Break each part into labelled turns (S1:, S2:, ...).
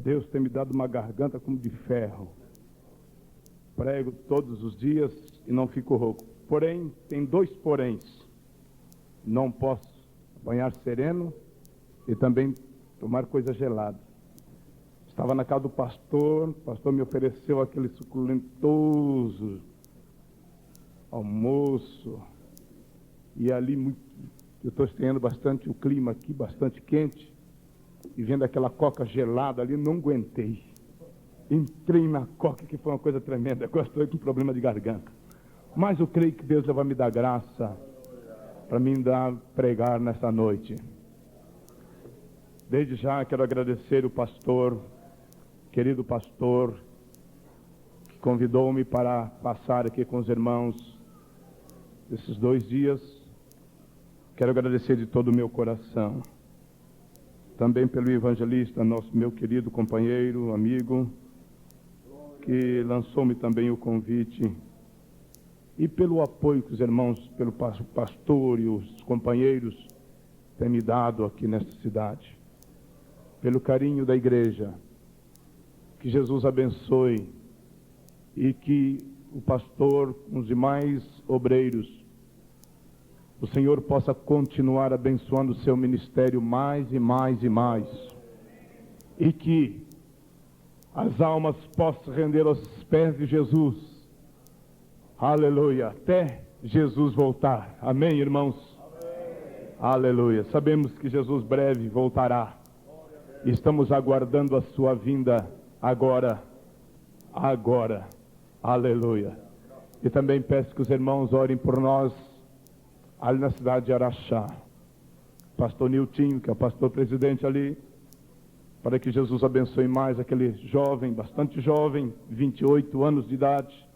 S1: Deus tem me dado uma garganta como de ferro. Prego todos os dias e não fico rouco. Porém, tem dois poréns. Não posso banhar sereno e também tomar coisa gelada. Estava na casa do pastor, o pastor me ofereceu aquele suculentoso almoço. E ali, eu estou estranhando bastante o clima aqui, bastante quente. E vendo aquela coca gelada ali, não aguentei. Entrei na coca, que foi uma coisa tremenda. Agora estou com problema de garganta. Mas eu creio que Deus vai me dar graça para mim pregar nessa noite. Desde já quero agradecer o pastor, querido pastor, que convidou-me para passar aqui com os irmãos esses 2 dias. Quero agradecer de todo o meu coração. Também pelo evangelista, meu querido companheiro, amigo, que lançou-me também o convite. E pelo apoio que os irmãos, pelo pastor e os companheiros têm me dado aqui nesta cidade. Pelo carinho da igreja. Que Jesus abençoe e que o pastor, os demais obreiros, o Senhor possa continuar abençoando o seu ministério mais e mais e mais. E que as almas possam render aos pés de Jesus. Aleluia. Até Jesus voltar. Amém, irmãos? Amém. Aleluia. Sabemos que Jesus breve voltará. Estamos aguardando a sua vinda agora. Agora. Aleluia. E também peço que os irmãos orem por nós ali na cidade de Araxá. Pastor Niltinho, que é o pastor presidente ali, para que Jesus abençoe mais aquele jovem, bastante jovem, 28 anos de idade,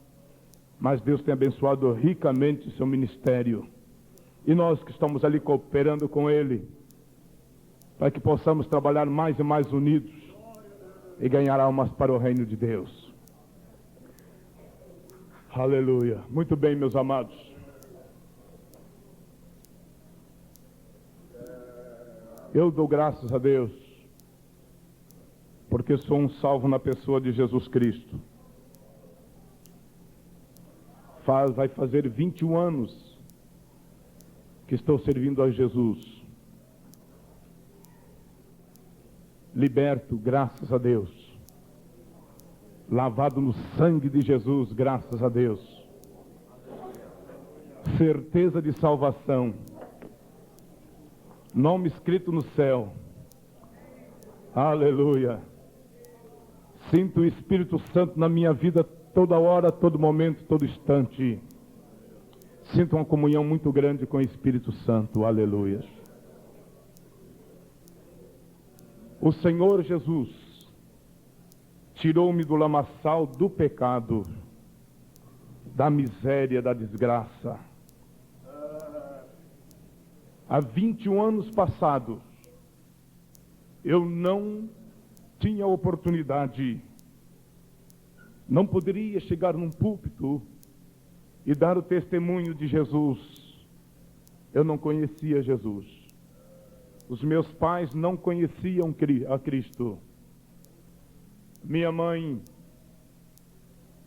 S1: mas Deus tem abençoado ricamente o seu ministério. E nós que estamos ali cooperando com ele, para que possamos trabalhar mais e mais unidos e ganhar almas para o reino de Deus. Aleluia. Muito bem, meus amados. Eu dou graças a Deus, porque sou um salvo na pessoa de Jesus Cristo. Vai fazer 21 anos que estou servindo a Jesus. Liberto, graças a Deus. Lavado no sangue de Jesus, graças a Deus. Certeza de salvação. Nome escrito no céu. Aleluia. Sinto o Espírito Santo na minha vida toda hora, todo momento, todo instante. Sinto uma comunhão muito grande com o Espírito Santo. Aleluia. O Senhor Jesus tirou-me do lamaçal do pecado, da miséria, da desgraça. Há 21 anos passados, eu não tinha oportunidade, não poderia chegar num púlpito e dar o testemunho de Jesus. Eu não conhecia Jesus. Os meus pais não conheciam a Cristo. Minha mãe,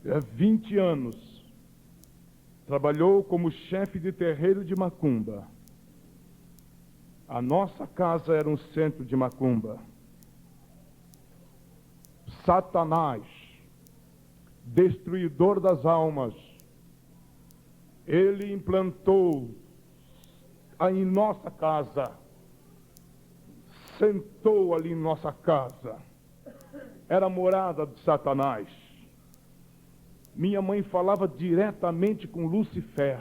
S1: há 20 anos, trabalhou como chefe de terreiro de macumba. A nossa casa era um centro de macumba. Satanás, destruidor das almas, ele implantou em nossa casa, sentou ali em nossa casa. Era a morada de Satanás. Minha mãe falava diretamente com Lucifer.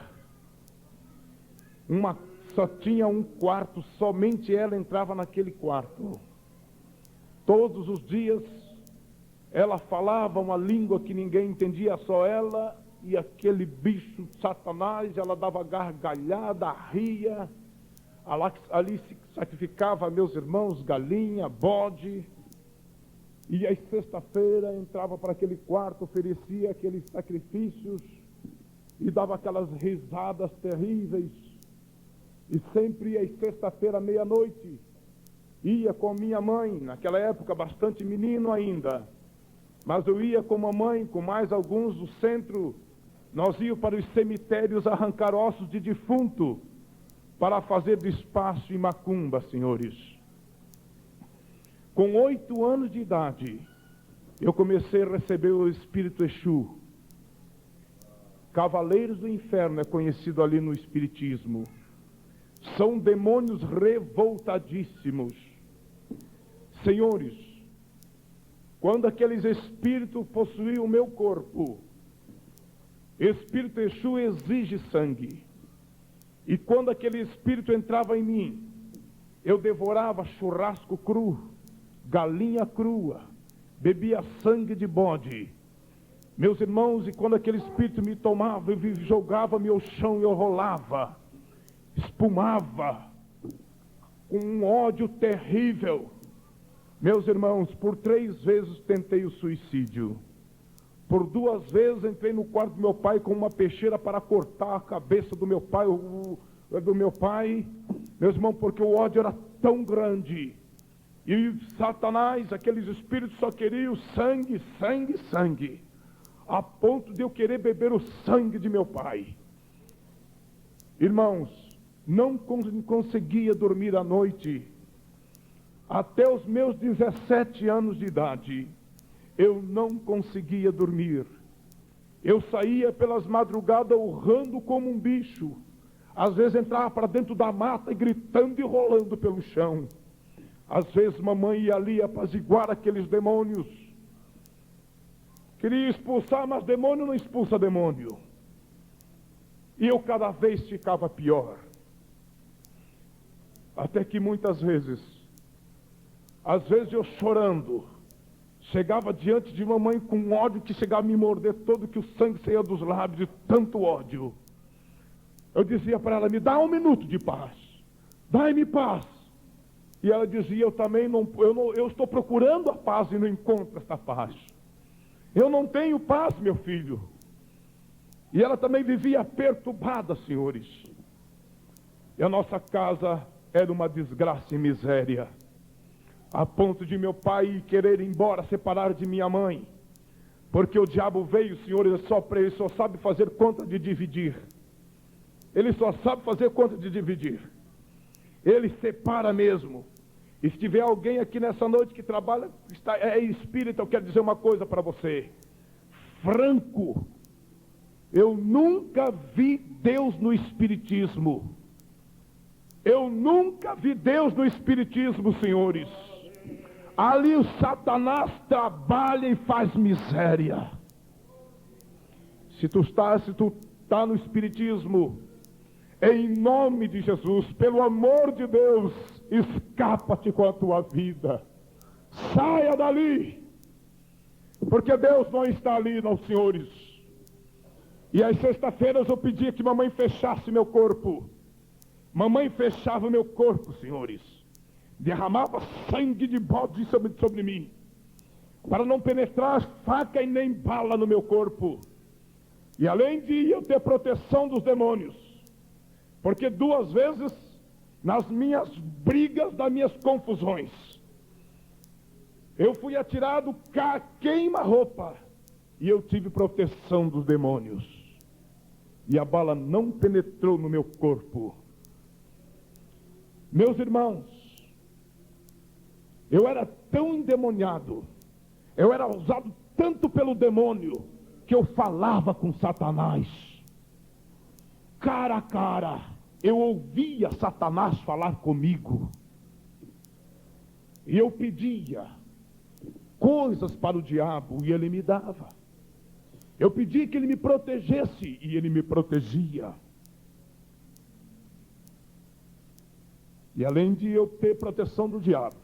S1: Só tinha um quarto, somente ela entrava naquele quarto. Todos os dias ela falava uma língua que ninguém entendia, só ela e aquele bicho Satanás. Ela dava gargalhada, ria. Ali se sacrificava, meus irmãos, galinha, bode. E às sexta-feira entrava para aquele quarto, oferecia aqueles sacrifícios e dava aquelas risadas terríveis. E sempre às sexta-feira, meia-noite, ia com minha mãe, naquela época bastante menino ainda, mas eu ia com mamãe, com mais alguns do centro. Nós íamos para os cemitérios arrancar ossos de defunto, para fazer despacho e macumba, senhores. Com 8 anos de idade, eu comecei a receber o Espírito Exu. Cavaleiros do Inferno é conhecido ali no Espiritismo. São demônios revoltadíssimos. Senhores, quando aqueles espíritos possuíam o meu corpo, Espírito Exu exige sangue. E quando aquele espírito entrava em mim, eu devorava churrasco cru, galinha crua, bebia sangue de bode. Meus irmãos, e quando aquele espírito me tomava, eu jogava-me ao chão e eu rolava, espumava, com um ódio terrível. Meus irmãos, por 3 vezes tentei o suicídio. Por 2 vezes entrei no quarto do meu pai com uma peixeira para cortar a cabeça do meu pai, meus irmãos, porque o ódio era tão grande. E Satanás, aqueles espíritos só queriam sangue, sangue, sangue, a ponto de eu querer beber o sangue de meu pai. Irmãos, não conseguia dormir à noite. Até os meus 17 anos de idade, eu não conseguia dormir. Eu saía pelas madrugadas urrando como um bicho. Às vezes entrava para dentro da mata e gritando e rolando pelo chão. Às vezes mamãe ia ali apaziguar aqueles demônios. Queria expulsar, mas demônio não expulsa demônio. E eu cada vez ficava pior. Até que muitas vezes, às vezes eu chorando, chegava diante de mamãe com ódio que chegava a me morder todo, que o sangue saía dos lábios de tanto ódio. Eu dizia para ela, me dá 1 minuto de paz, dai-me paz. E ela dizia, eu estou procurando a paz e não encontro esta paz. Eu não tenho paz, meu filho. E ela também vivia perturbada, senhores. E a nossa casa era uma desgraça e miséria, a ponto de meu pai querer ir embora, separar de minha mãe, porque o diabo veio, senhores, ele só sabe fazer conta de dividir. Ele só sabe fazer conta de dividir. Ele separa mesmo. E se tiver alguém aqui nessa noite que trabalha, é espírita, eu quero dizer uma coisa para você. Franco, eu nunca vi Deus no espiritismo. Eu nunca vi Deus no espiritismo, senhores. Ali o Satanás trabalha e faz miséria. Se tu está no espiritismo, em nome de Jesus, pelo amor de Deus, escapa-te com a tua vida. Saia dali. Porque Deus não está ali, não, senhores. E às sexta-feiras eu pedia que mamãe fechasse meu corpo. Mamãe fechava meu corpo, senhores. Derramava sangue de bode sobre mim, para não penetrar faca e nem bala no meu corpo. E além de eu ter proteção dos demônios, porque 2 vezes, nas minhas brigas, das minhas confusões, eu fui atirado queima-roupa, e eu tive proteção dos demônios. E a bala não penetrou no meu corpo. Meus irmãos, eu era tão endemoniado, eu era usado tanto pelo demônio, que eu falava com Satanás, cara a cara. Eu ouvia Satanás falar comigo, e eu pedia coisas para o diabo, e ele me dava. Eu pedia que ele me protegesse, e ele me protegia. E além de eu ter proteção do diabo,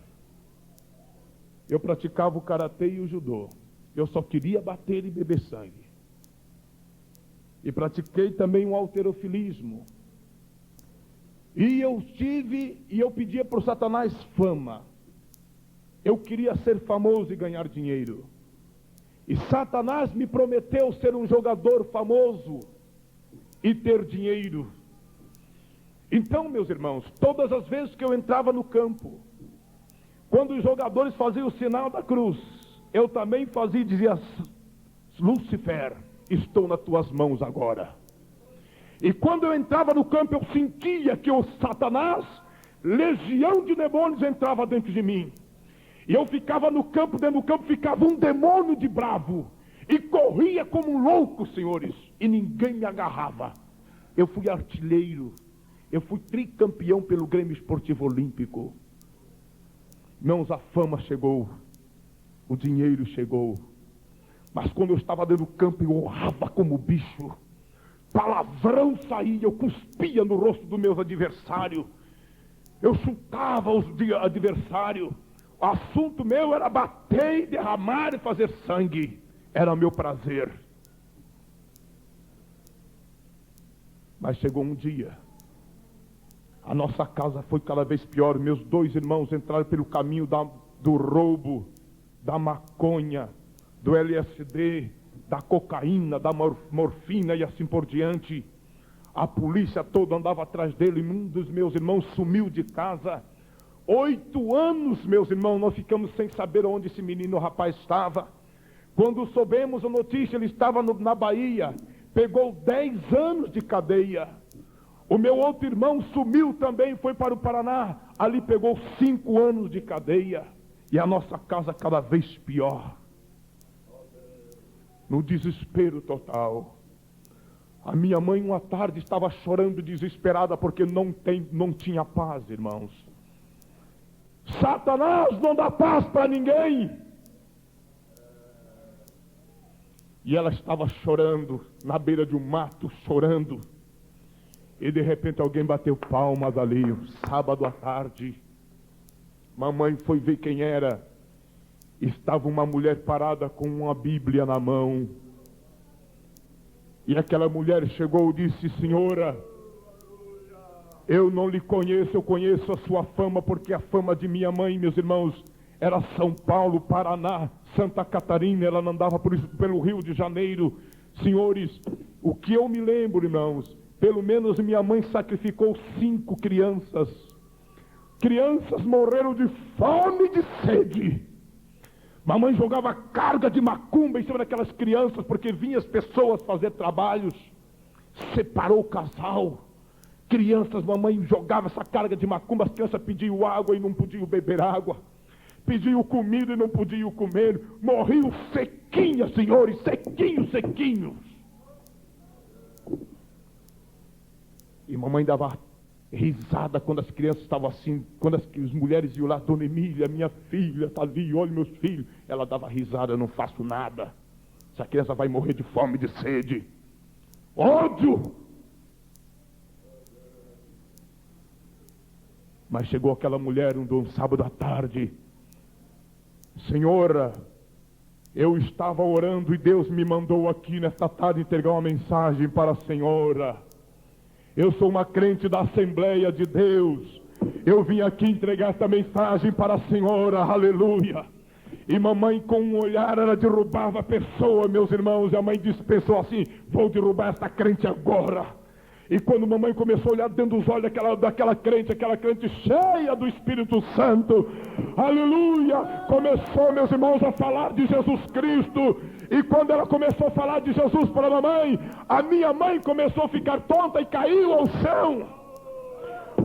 S1: eu praticava o karatê e o judô. Eu só queria bater e beber sangue. E pratiquei também o halterofilismo. E eu pedia para o Satanás fama. Eu queria ser famoso e ganhar dinheiro. E Satanás me prometeu ser um jogador famoso e ter dinheiro. Então, meus irmãos, todas as vezes que eu entrava no campo, Quando os jogadores faziam o sinal da cruz, eu também fazia e dizia: Lúcifer, estou nas tuas mãos agora. E quando eu entrava no campo, eu sentia que o Satanás, legião de demônios, entrava dentro de mim. E eu ficava no campo, dentro do campo ficava um demônio de bravo. E corria como um louco, senhores. E ninguém me agarrava. Eu fui artilheiro. Eu fui tricampeão pelo Grêmio Esportivo Olímpico. Irmãos, a fama chegou. O dinheiro chegou. Mas quando eu estava dentro do campo, eu urrava como bicho. Palavrão saía, eu cuspia no rosto dos meus adversários. Eu chutava os adversários. O assunto meu era bater, derramar e fazer sangue. Era meu prazer. Mas chegou um dia. A nossa casa foi cada vez pior. Meus 2 irmãos entraram pelo caminho do roubo, da maconha, do LSD, da cocaína, da morfina e assim por diante. A polícia toda andava atrás dele. Um dos meus irmãos sumiu de casa. 8 anos, meus irmãos, nós ficamos sem saber onde esse menino rapaz estava. Quando soubemos a notícia, ele estava na Bahia. Pegou 10 anos de cadeia. O meu outro irmão sumiu também, foi para o Paraná. Ali pegou 5 anos de cadeia. E a nossa casa cada vez pior. No desespero total. A minha mãe uma tarde estava chorando desesperada porque não tinha paz, irmãos. Satanás não dá paz para ninguém. E ela estava chorando, na beira de um mato, chorando. E de repente alguém bateu palmas ali, sábado à tarde. Mamãe foi ver quem era. Estava uma mulher parada com uma Bíblia na mão. E aquela mulher chegou e disse: Senhora, eu não lhe conheço, eu conheço a sua fama, porque a fama de minha mãe, meus irmãos, era São Paulo, Paraná, Santa Catarina. Ela não andava pelo Rio de Janeiro. Senhores, o que eu me lembro, irmãos, pelo menos minha mãe sacrificou 5 crianças. Crianças morreram de fome e de sede. Mamãe jogava carga de macumba em cima daquelas crianças, porque vinham as pessoas fazer trabalhos. Separou o casal. Crianças, mamãe jogava essa carga de macumba, as crianças pediam água e não podiam beber água. Pediam comida e não podiam comer. Morriam sequinhas, senhores, sequinhos. E mamãe dava risada quando as crianças estavam assim, quando as mulheres iam lá: Dona Emília, minha filha está ali, olha meus filhos. Ela dava risada: eu não faço nada. Essa criança vai morrer de fome e de sede. Ódio! Mas chegou aquela mulher um sábado à tarde: Senhora, eu estava orando e Deus me mandou aqui nesta tarde entregar uma mensagem para a senhora. Eu sou uma crente da Assembleia de Deus. Eu vim aqui entregar esta mensagem para a senhora, aleluia. E mamãe, com um olhar, ela derrubava a pessoa, meus irmãos. E a mãe dispensou assim: vou derrubar esta crente agora. E quando mamãe começou a olhar dentro dos olhos daquela crente cheia do Espírito Santo, aleluia, começou, meus irmãos, a falar de Jesus Cristo. E quando ela começou a falar de Jesus para a mamãe, a minha mãe começou a ficar tonta e caiu ao chão.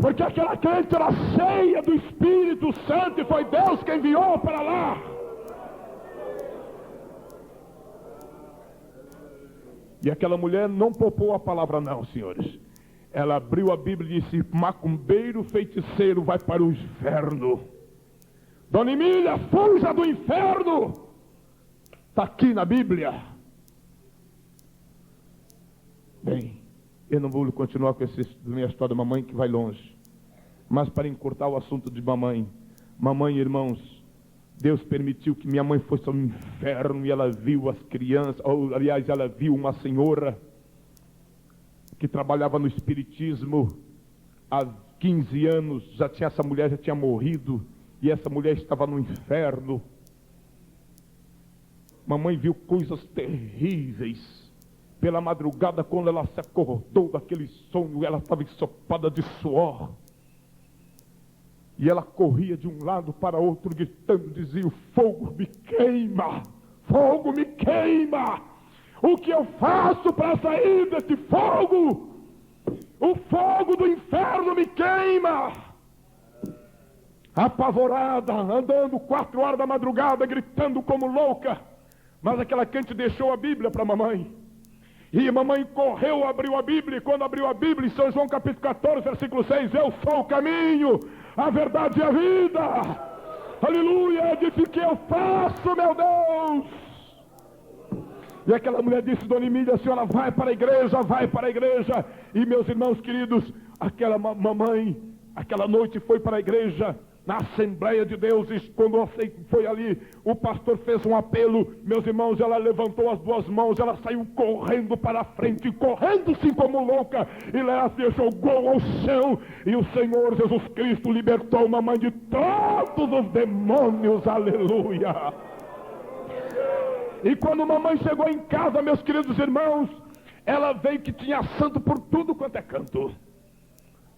S1: Porque aquela crente era cheia do Espírito Santo e foi Deus quem enviou para lá. E aquela mulher não poupou a palavra não, senhores. Ela abriu a Bíblia e disse: macumbeiro, feiticeiro, vai para o inferno. Dona Emília, fuja do inferno. Está aqui na Bíblia. Bem, eu não vou continuar com minha história da mamãe, que vai longe. Mas para encurtar o assunto de mamãe, irmãos, Deus permitiu que minha mãe fosse ao inferno e ela viu as crianças, ou aliás, ela viu uma senhora que trabalhava no espiritismo há 15 anos, essa mulher já tinha morrido e essa mulher estava no inferno. Mamãe viu coisas terríveis. Pela madrugada, quando ela se acordou daquele sonho, ela estava ensopada de suor. E ela corria de um lado para outro, gritando, dizia: o fogo me queima, fogo me queima. O que eu faço para sair desse fogo? O fogo do inferno me queima. Apavorada, andando 4 horas da madrugada, gritando como louca. Mas aquela crente deixou a Bíblia para a mamãe. E a mamãe correu, abriu a Bíblia. E quando abriu a Bíblia, em São João capítulo 14, versículo 6, eu sou o caminho, a verdade e a vida. Aleluia, disse: o que eu faço, meu Deus? E aquela mulher disse: dona Emília, a senhora vai para a igreja, vai para a igreja. E meus irmãos queridos, aquela mamãe, aquela noite foi para a igreja, na Assembleia de Deus. E quando foi ali, o pastor fez um apelo. Meus irmãos, ela levantou as 2 mãos, ela saiu correndo para a frente, correndo assim como louca, e ela se jogou ao chão, e o Senhor Jesus Cristo libertou a mamãe de todos os demônios. Aleluia. E quando a mamãe chegou em casa, meus queridos irmãos, ela veio que tinha santo por tudo quanto é canto.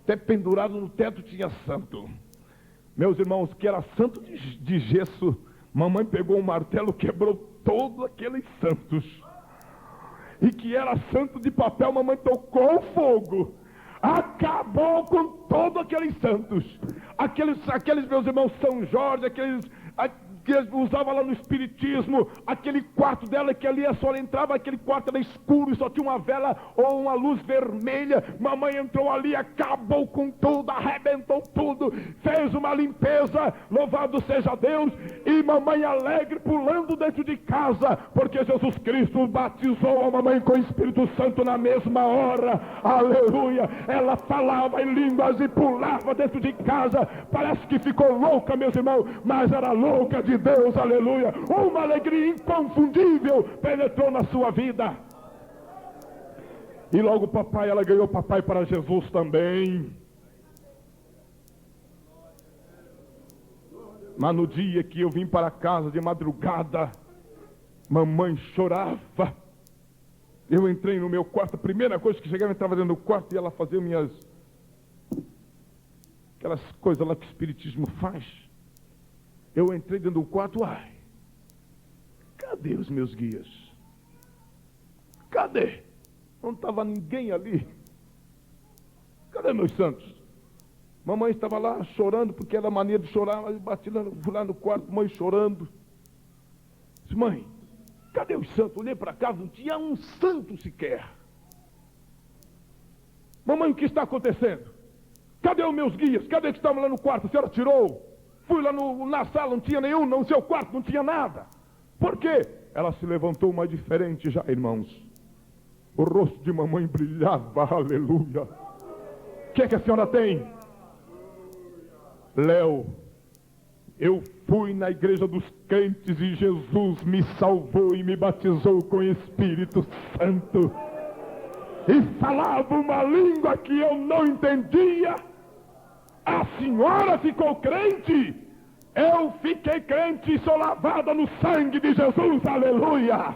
S1: Até pendurado no teto tinha santo. Meus irmãos, que era santo de gesso, mamãe pegou um martelo, quebrou todos aqueles santos. E que era santo de papel, mamãe tocou fogo, acabou com todos aqueles santos. Aqueles meus irmãos, São Jorge, aqueles que usava lá no espiritismo, aquele quarto dela que ali a senhora entrava, aquele quarto era escuro e só tinha uma vela ou uma luz vermelha. Mamãe entrou ali, acabou com tudo, arrebentou tudo, fez uma limpeza, louvado seja Deus. E mamãe alegre, pulando dentro de casa, porque Jesus Cristo batizou a mamãe com o Espírito Santo na mesma hora. Aleluia. Ela falava em línguas e pulava dentro de casa, parece que ficou louca, meus irmãos, mas era louca de Deus. Aleluia. Uma alegria inconfundível penetrou na sua vida. E logo papai, ela ganhou papai para Jesus também. Mas no dia que eu vim para casa de madrugada, mamãe chorava. Eu entrei no meu quarto, a primeira coisa que chegava, eu entrava dentro do quarto e ela fazia aquelas coisas lá que o espiritismo faz. Eu entrei dentro do quarto, cadê os meus guias? Cadê? Não estava ninguém ali. Cadê meus santos? Mamãe estava lá chorando, porque era mania de chorar. Eu bati lá, fui lá no quarto, mãe chorando. Disse: mãe, cadê os santos? Olhei para casa, não tinha um santo sequer. Mamãe, o que está acontecendo? Cadê os meus guias? Cadê que estavam lá no quarto? A senhora tirou? Fui lá na sala, não tinha nenhum, no seu quarto não tinha nada. Por quê? Ela se levantou mais diferente já, irmãos. O rosto de mamãe brilhava, aleluia. O que é que a senhora tem? Léo, eu fui na igreja dos crentes e Jesus me salvou e me batizou com o Espírito Santo. E falava uma língua que eu não entendia. A senhora ficou crente? Eu fiquei crente e sou lavada no sangue de Jesus, aleluia.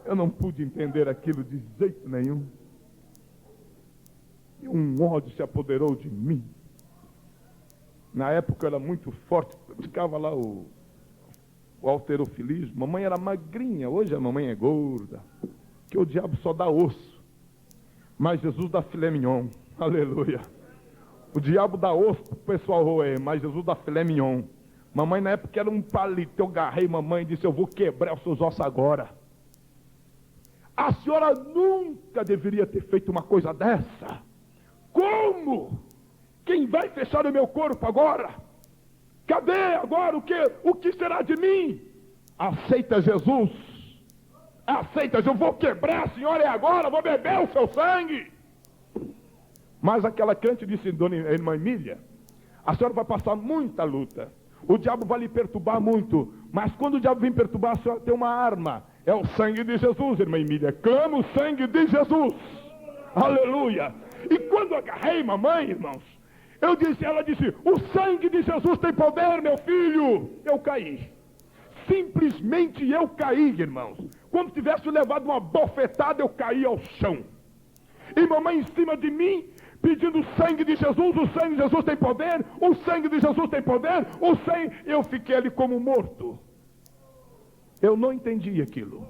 S1: Eu não pude entender aquilo de jeito nenhum. E um ódio se apoderou de mim. Na época eu era muito forte, ficava lá o halterofilismo. Mamãe era magrinha, hoje a mamãe é gorda, que o diabo só dá osso, mas Jesus dá filé mignon, aleluia. O diabo dá osso pro pessoal roer, mas Jesus dá filé mignon. Mamãe na época era um palito, eu agarrei mamãe e disse: eu vou quebrar os seus ossos agora. A senhora nunca deveria ter feito uma coisa dessa. Como? Quem vai fechar o meu corpo agora? Cadê agora o que será de mim? Aceita Jesus. Aceita, eu vou quebrar a senhora agora, vou beber o seu sangue. Mas aquela crente disse: dona irmã Emília, a senhora vai passar muita luta. O diabo vai lhe perturbar muito. Mas quando o diabo vem perturbar, a senhora tem uma arma. É o sangue de Jesus, irmã Emília. Clama o sangue de Jesus. Aleluia. E quando eu agarrei mamãe, irmãos, ela disse: o sangue de Jesus tem poder, meu filho. Eu caí. Simplesmente eu caí, irmãos. Como tivesse levado uma bofetada, eu caí ao chão. E mamãe em cima de mim, pedindo o sangue de Jesus, o sangue de Jesus tem poder, o sangue de Jesus tem poder, o sangue... Eu fiquei ali como morto. Eu não entendi aquilo.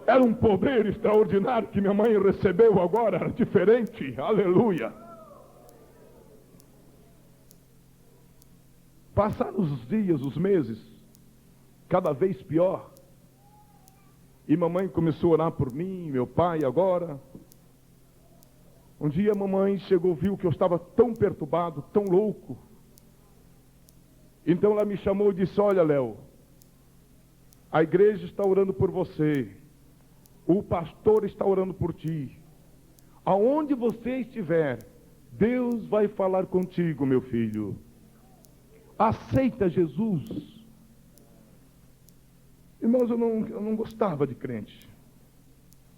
S1: Era um poder extraordinário que minha mãe recebeu agora, era diferente, aleluia. Passaram os dias, os meses, cada vez pior. E mamãe começou a orar por mim, meu pai agora. Um dia a mamãe chegou, viu que eu estava tão perturbado, tão louco. Então ela me chamou e disse: olha, Léo, a igreja está orando por você. O pastor está orando por ti. Aonde você estiver, Deus vai falar contigo, meu filho. Aceita Jesus. Irmãos, eu não gostava de crente.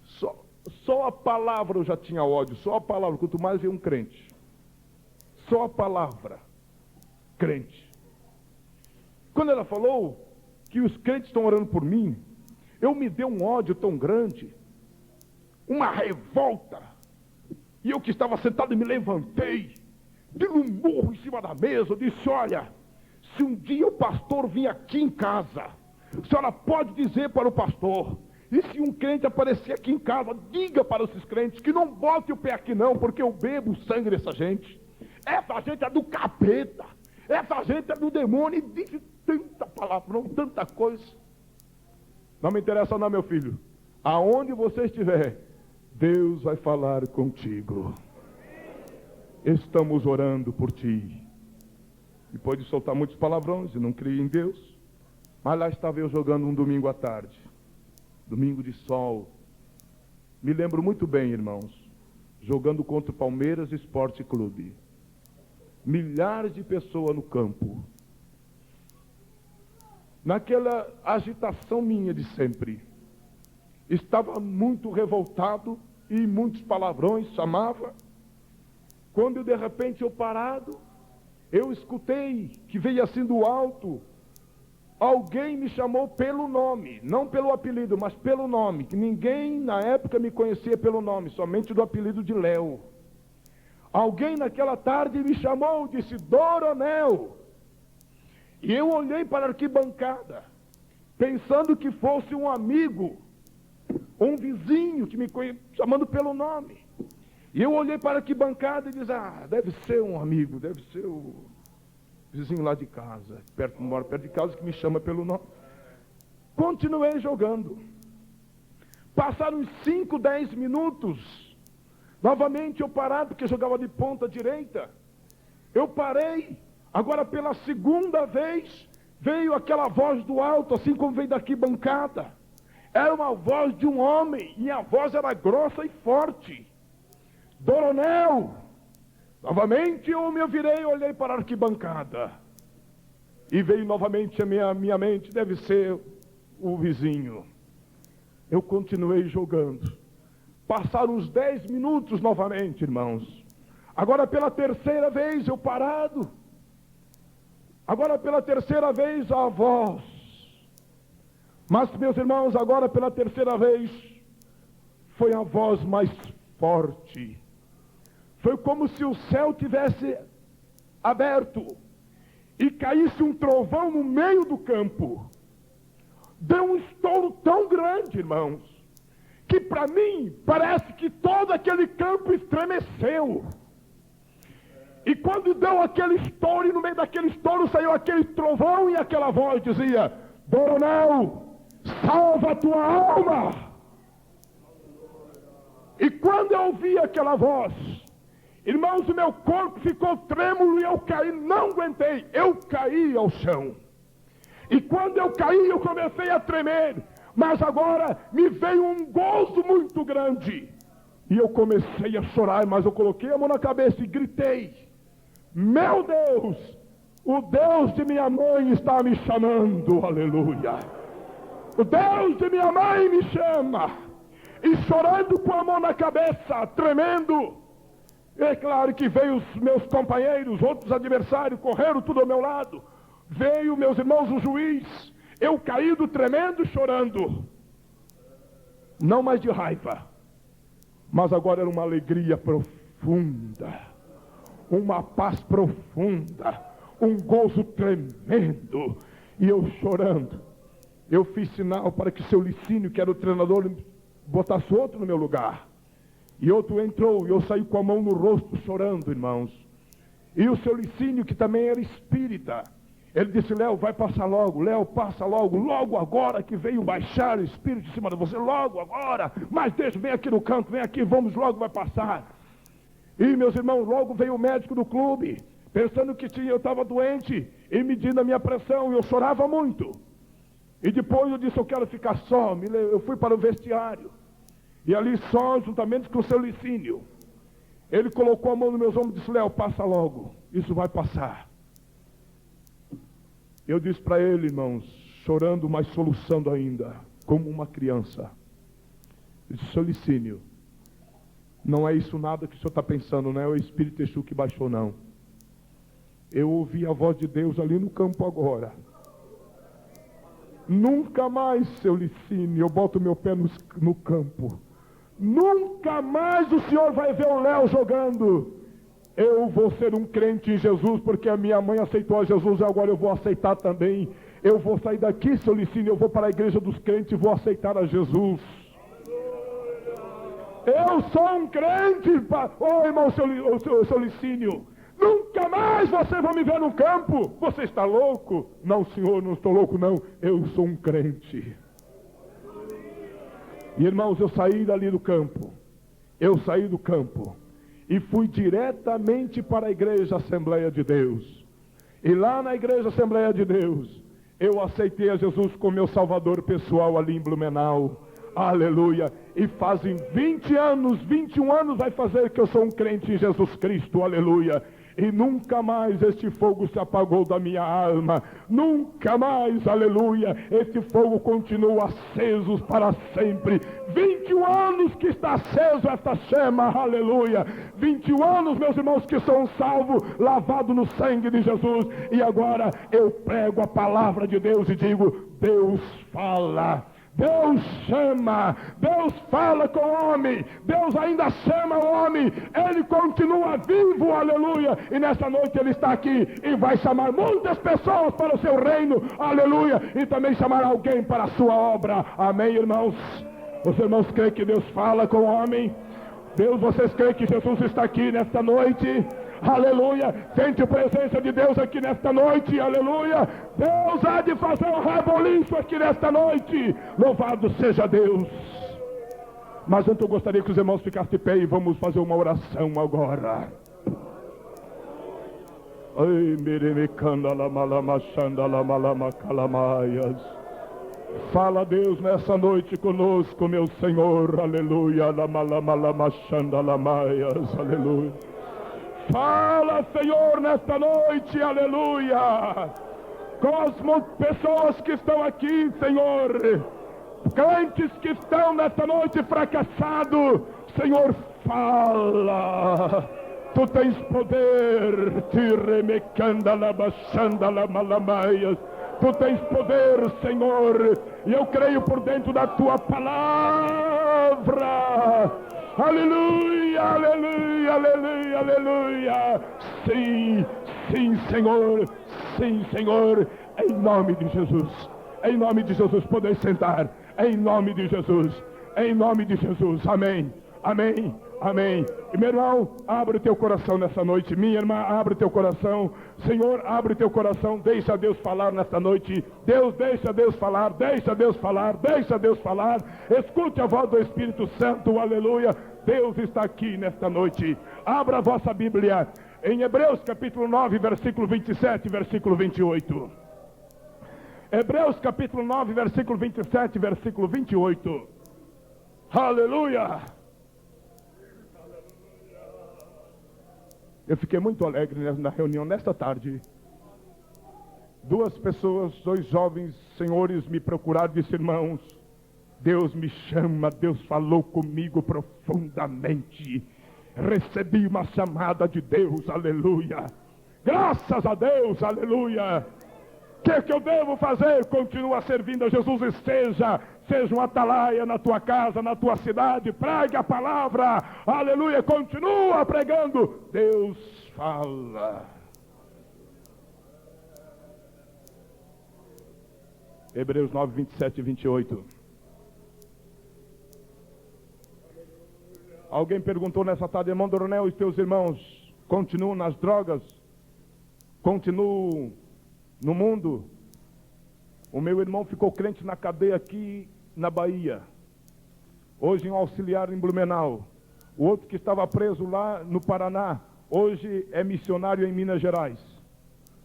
S1: Só a palavra eu já tinha ódio. Só a palavra, quanto mais ver um crente. Só a palavra, crente. Quando ela falou que os crentes estão orando por mim, eu me dei um ódio tão grande, uma revolta. E eu que estava sentado me levantei, dei um murro em cima da mesa, eu disse: olha, se um dia o pastor vir aqui em casa, a senhora pode dizer para o pastor, e se um crente aparecer aqui em casa, diga para esses crentes que não bote o pé aqui não, porque eu bebo o sangue dessa gente. Essa gente é do capeta, essa gente é do demônio. E disse tanta palavrão, tanta coisa. Não me interessa não, meu filho. Aonde você estiver, Deus vai falar contigo. Estamos orando por ti. E pode soltar muitos palavrões e não cria em Deus. Mas lá estava eu jogando um domingo à tarde. Domingo de sol. Me lembro muito bem, irmãos. Jogando contra o Palmeiras Esporte Clube. Milhares de pessoas no campo. Naquela agitação minha de sempre. Estava muito revoltado e muitos palavrões chamava. Quando de repente eu parado, eu escutei que veio assim do alto. Alguém me chamou pelo nome, não pelo apelido, mas pelo nome, que ninguém na época me conhecia pelo nome, somente do apelido de Léo. Alguém naquela tarde me chamou, disse: Doronel. E eu olhei para a arquibancada, pensando que fosse um amigo, um vizinho que me conhecia, chamando pelo nome. E eu olhei para a arquibancada e disse: ah, deve ser um amigo, deve ser o vizinho lá de casa, mora perto de casa, que me chama pelo nome. Continuei jogando. Passaram uns 5, 10 minutos. Novamente eu parado, porque jogava de ponta direita. Eu parei. Agora pela segunda vez, veio aquela voz do alto, assim como veio da arquibancada. Era uma voz de um homem, e a voz era grossa e forte. Doronel. Novamente eu me virei e olhei para a arquibancada. E veio novamente a minha mente, deve ser o vizinho. Eu continuei jogando. Passaram uns 10 minutos novamente, irmãos. Agora pela terceira vez eu parado. Agora pela terceira vez a voz. Mas, meus irmãos, agora pela terceira vez foi a voz mais forte. Foi como se o céu tivesse aberto e caísse um trovão no meio do campo. Deu um estouro tão grande, irmãos, que para mim parece que todo aquele campo estremeceu. E quando deu aquele estouro, e no meio daquele estouro saiu aquele trovão, e aquela voz dizia: Doronel, salva a tua alma. E quando eu ouvi aquela voz, irmãos, o meu corpo ficou trêmulo e eu caí, não aguentei, eu caí ao chão. E quando eu caí, eu comecei a tremer, mas agora me veio um gozo muito grande. E eu comecei a chorar, mas eu coloquei a mão na cabeça e gritei: meu Deus, o Deus de minha mãe está me chamando, aleluia. O Deus de minha mãe me chama. E chorando com a mão na cabeça, tremendo, é claro que veio os meus companheiros, outros adversários, correram tudo ao meu lado. Veio, meus irmãos, o juiz. Eu caído, tremendo, chorando. Não mais de raiva, Mas agora era uma alegria profunda, uma paz profunda, um gozo tremendo. E eu chorando, eu fiz sinal para que seu Licínio, que era o treinador, botasse outro no meu lugar. E outro entrou, e eu saí com a mão no rosto chorando, irmãos. E o seu Licínio, que também era espírita, ele disse: Léo, vai passar logo, Léo, passa logo, logo agora que veio baixar o Espírito em cima de você, logo agora, mas deixa, vem aqui no canto, vem aqui, vamos logo, vai passar. E meus irmãos, logo veio o médico do clube, pensando que eu estava doente, e medindo a minha pressão, e eu chorava muito. E depois eu disse: eu quero ficar só, eu fui para o vestiário, e ali só, juntamente com o seu Licínio, ele colocou a mão nos meus ombros e disse: Léo, passa logo, isso vai passar. Eu disse para ele, irmãos, chorando, mas soluçando ainda, como uma criança. Eu disse: seu Licínio, não é isso nada que o senhor está pensando, não é o Espírito Exu que baixou, não. Eu ouvi a voz de Deus ali no campo agora. Nunca mais, seu Licínio, eu boto meu pé no campo. Nunca mais o senhor vai ver o Léo jogando. Eu vou ser um crente em Jesus, porque a minha mãe aceitou a Jesus, e agora eu vou aceitar também. Eu vou sair daqui, seu Licínio, eu vou para a igreja dos crentes e vou aceitar a Jesus. Eu sou um crente, irmão, seu Licínio. Nunca mais você vai me ver no campo. Você está louco? Não, senhor, não estou louco, não. Eu sou um crente. E irmãos, eu saí dali do campo. Eu saí do campo e fui diretamente para a igreja Assembleia de Deus. E lá na igreja Assembleia de Deus, eu aceitei a Jesus como meu salvador pessoal ali em Blumenau. Aleluia. E fazem 20 anos, 21 anos vai fazer que eu sou um crente em Jesus Cristo. Aleluia. E nunca mais este fogo se apagou da minha alma. Nunca mais, aleluia. Este fogo continua aceso para sempre. 21 anos que está aceso esta chama, aleluia. 21 anos, meus irmãos, que são salvos, lavados no sangue de Jesus. E agora eu prego a palavra de Deus e digo: Deus fala. Deus chama, Deus fala com o homem, Deus ainda chama o homem, Ele continua vivo, aleluia, e nessa noite Ele está aqui e vai chamar muitas pessoas para o seu reino, aleluia, e também chamar alguém para a sua obra, amém, irmãos? Os irmãos creem que Deus fala com o homem? Deus, vocês creem que Jesus está aqui nesta noite? Aleluia, sente a presença de Deus aqui nesta noite, aleluia. Deus há de fazer um reboliço aqui nesta noite, louvado seja Deus. Mas antes eu gostaria que os irmãos ficassem de pé e vamos fazer uma oração agora. Ai, fala, Deus, nessa noite conosco, meu Senhor, aleluia, aleluia. Fala, Senhor, nesta noite, aleluia, com as pessoas que estão aqui, Senhor, crentes que estão nesta noite fracassados, Senhor, fala, Tu tens poder, Tu tens poder, Senhor, e eu creio por dentro da Tua palavra. Aleluia, aleluia, aleluia, aleluia. Sim, sim, Senhor, sim, Senhor, em nome de Jesus, em nome de Jesus, podem sentar, em nome de Jesus, amém, amém, amém. E meu irmão, abre o teu coração nessa noite, minha irmã, abre o teu coração, Senhor, abre o teu coração, deixa Deus falar nesta noite, Deus, deixa Deus falar, deixa Deus falar, deixa Deus falar, escute a voz do Espírito Santo, aleluia, Deus está aqui nesta noite. Abra a vossa Bíblia em Hebreus capítulo 9, versículo 27, versículo 28. Hebreus capítulo 9, versículo 27, versículo 28. Aleluia! Eu fiquei muito alegre na reunião nesta tarde. Duas pessoas, dois jovens senhores me procuraram e disseram: irmãos, Deus me chama, Deus falou comigo profundamente. Recebi uma chamada de Deus, aleluia. Graças a Deus, aleluia. O que eu devo fazer? Continua servindo a Jesus, esteja seja um atalaia na tua casa, na tua cidade, pregue a palavra, aleluia, continua pregando, Deus fala. Hebreus 9, 27 e 28. Alguém perguntou nessa tarde, irmão Doronel, os teus irmãos continuam nas drogas? Continuam no mundo? O meu irmão ficou crente na cadeia aqui na Bahia. Hoje um auxiliar em Blumenau. O outro que estava preso lá no Paraná, hoje é missionário em Minas Gerais.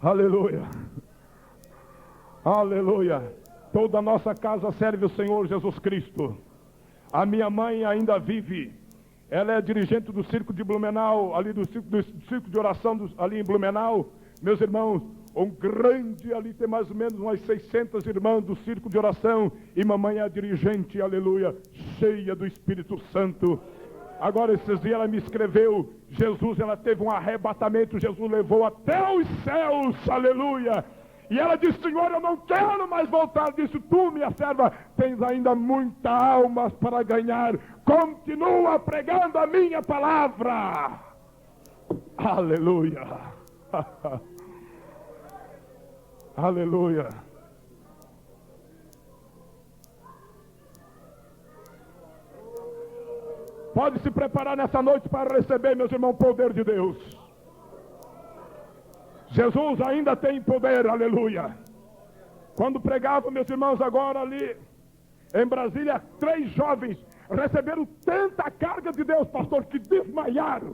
S1: Aleluia. Aleluia. Toda a nossa casa serve o Senhor Jesus Cristo. A minha mãe ainda vive. Ela é dirigente do circo de Blumenau, ali do circo de oração ali em Blumenau. Meus irmãos, um grande ali, tem mais ou menos umas 600 irmãs do circo de oração. E mamãe é a dirigente, aleluia, cheia do Espírito Santo. Agora esses dias ela me escreveu, Jesus, ela teve um arrebatamento, Jesus levou até os céus, aleluia. E ela disse, Senhor, eu não quero mais voltar. Disse, tu, minha serva, tens ainda muita alma para ganhar. Continua pregando a minha palavra. Aleluia. Aleluia. Pode se preparar nessa noite para receber, meus irmãos, o poder de Deus. Jesus ainda tem poder, aleluia. Quando pregava, meus irmãos, agora ali em Brasília, 3 jovens receberam tanta carga de Deus, pastor, que desmaiaram.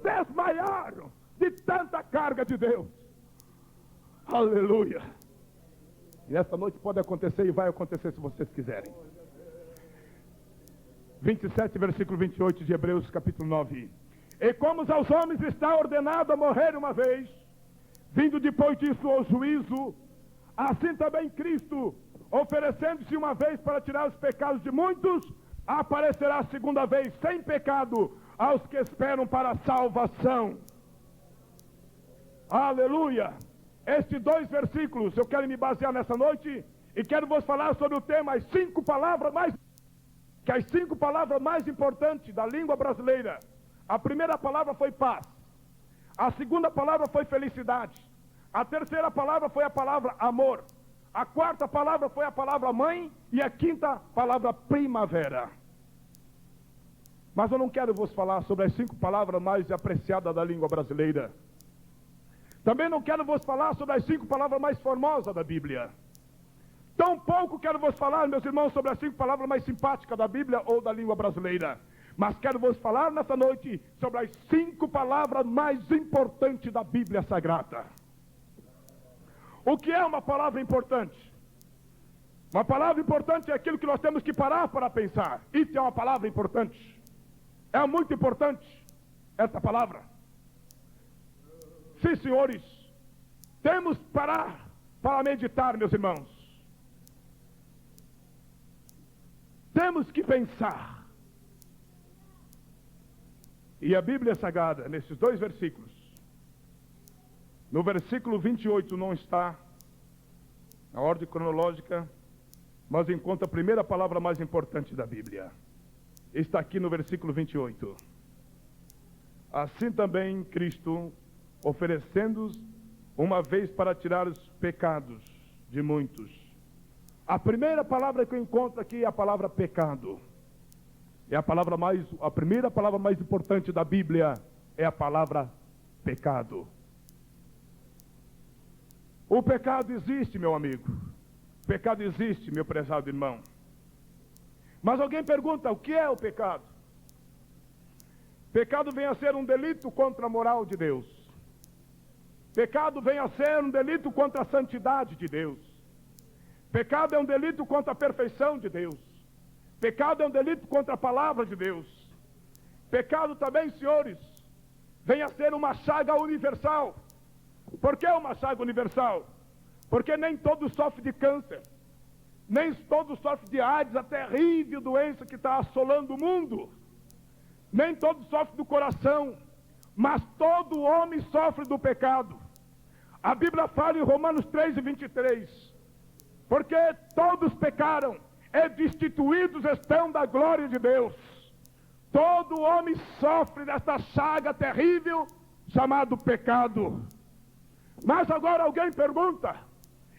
S1: Desmaiaram de tanta carga de Deus. Aleluia. E essa noite pode acontecer e vai acontecer se vocês quiserem. 27, versículo 28 de Hebreus, capítulo 9. E como aos homens está ordenado a morrer uma vez, vindo depois disso ao juízo, assim também Cristo, oferecendo-se uma vez para tirar os pecados de muitos, aparecerá segunda vez sem pecado aos que esperam para a salvação. Aleluia. Estes 2 versículos eu quero me basear nessa noite e quero vos falar sobre o tema as 5 palavras mais importantes da língua brasileira. A primeira palavra foi paz. A segunda palavra foi felicidade. A terceira palavra foi a palavra amor. A quarta palavra foi a palavra mãe e a quinta palavra primavera. Mas eu não quero vos falar sobre as 5 palavras mais apreciadas da língua brasileira. Também não quero vos falar sobre as 5 palavras mais formosas da Bíblia. Tampouco quero vos falar, meus irmãos, sobre as 5 palavras mais simpáticas da Bíblia ou da língua brasileira. Mas quero vos falar nessa noite sobre as 5 palavras mais importantes da Bíblia Sagrada. O que é uma palavra importante? Uma palavra importante é aquilo que nós temos que parar para pensar. Isso é uma palavra importante. É muito importante essa palavra. Sim, senhores, temos que parar para meditar, meus irmãos. Temos que pensar. E a Bíblia Sagrada, nesses 2 versículos, no versículo 28 não está na ordem cronológica, mas encontra a primeira palavra mais importante da Bíblia. Está aqui no versículo 28. Assim também Cristo, oferecendo-os uma vez para tirar os pecados de muitos. A primeira palavra que eu encontro aqui é a palavra pecado. É a primeira palavra mais importante da Bíblia é a palavra pecado. O pecado existe, meu amigo. O pecado existe, meu prezado irmão. Mas alguém pergunta, o que é o pecado? Pecado vem a ser um delito contra a moral de Deus. Pecado vem a ser um delito contra a santidade de Deus. Pecado é um delito contra a perfeição de Deus. Pecado é um delito contra a palavra de Deus. Pecado também, senhores, vem a ser uma chaga universal. Por que uma chaga universal? Porque nem todos sofrem de câncer. Nem todos sofrem de AIDS, a terrível doença que está assolando o mundo. Nem todos sofrem do coração, mas todo homem sofre do pecado. A Bíblia fala em Romanos 3:23, porque todos pecaram e destituídos estão da glória de Deus. Todo homem sofre desta chaga terrível chamado pecado. Mas agora alguém pergunta: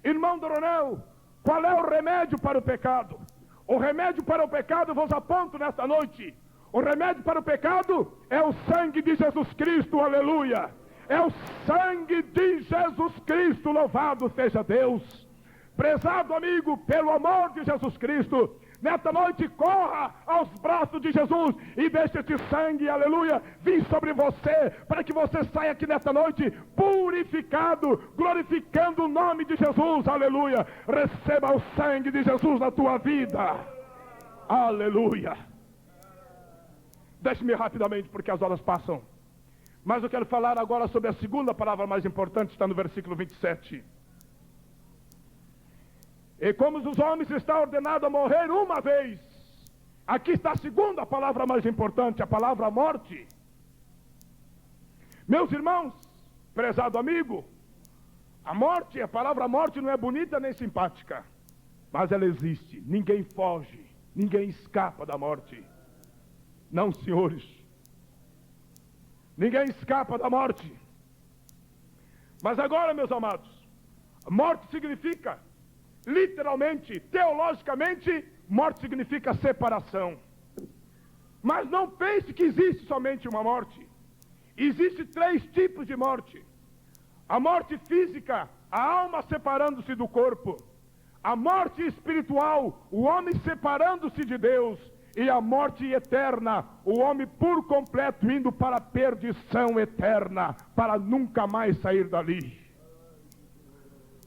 S1: irmão Doronel, qual é o remédio para o pecado? O remédio para o pecado, vos aponto nesta noite. O remédio para o pecado é o sangue de Jesus Cristo, aleluia. É o sangue de Jesus Cristo, louvado seja Deus. Prezado amigo, pelo amor de Jesus Cristo, nesta noite corra aos braços de Jesus e deixe este sangue, aleluia, vir sobre você, para que você saia aqui nesta noite purificado, glorificando o nome de Jesus, aleluia. Receba o sangue de Jesus na tua vida, aleluia. Deixe-me rapidamente, porque as horas passam, mas eu quero falar agora sobre a segunda palavra mais importante, está no versículo 27. E como os homens estão ordenados a morrer uma vez, aqui está a segunda palavra mais importante, a palavra morte. Meus irmãos, prezado amigo, a palavra morte não é bonita nem simpática, mas ela existe. Ninguém foge, ninguém escapa da morte. Não, senhores, ninguém escapa da morte. Mas agora, meus amados, morte significa, literalmente, teologicamente, morte significa separação. Mas não pense que existe somente uma morte. Existem 3 tipos de morte. A morte física, a alma separando-se do corpo. A morte espiritual, o homem separando-se de Deus. E a morte eterna, o homem por completo indo para a perdição eterna, para nunca mais sair dali.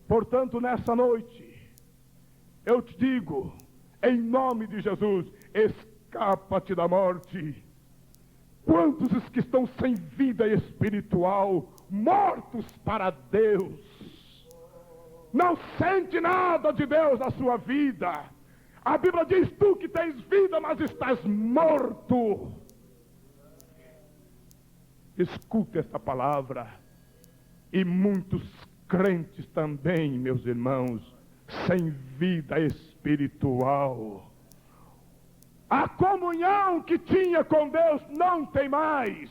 S1: Portanto, nessa noite, eu te digo, em nome de Jesus, escapa-te da morte. Quantos os que estão sem vida espiritual, mortos para Deus, não sente nada de Deus na sua vida. A Bíblia diz: tu que tens vida, mas estás morto. Escuta esta palavra. E muitos crentes também, meus irmãos, sem vida espiritual. A comunhão que tinha com Deus não tem mais.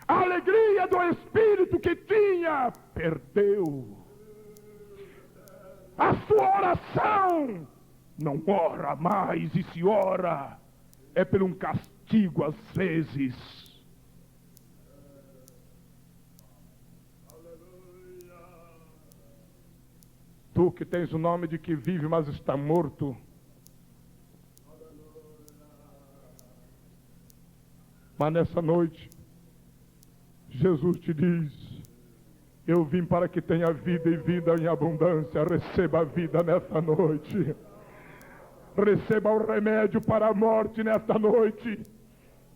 S1: A alegria do Espírito que tinha, perdeu. A sua oração não ora mais, e se ora é por um castigo às vezes. Tu que tens o nome de que vive, mas está morto. Mas nessa noite, Jesus te diz: eu vim para que tenha vida e vida em abundância. Receba a vida nesta noite. Receba o remédio para a morte nesta noite.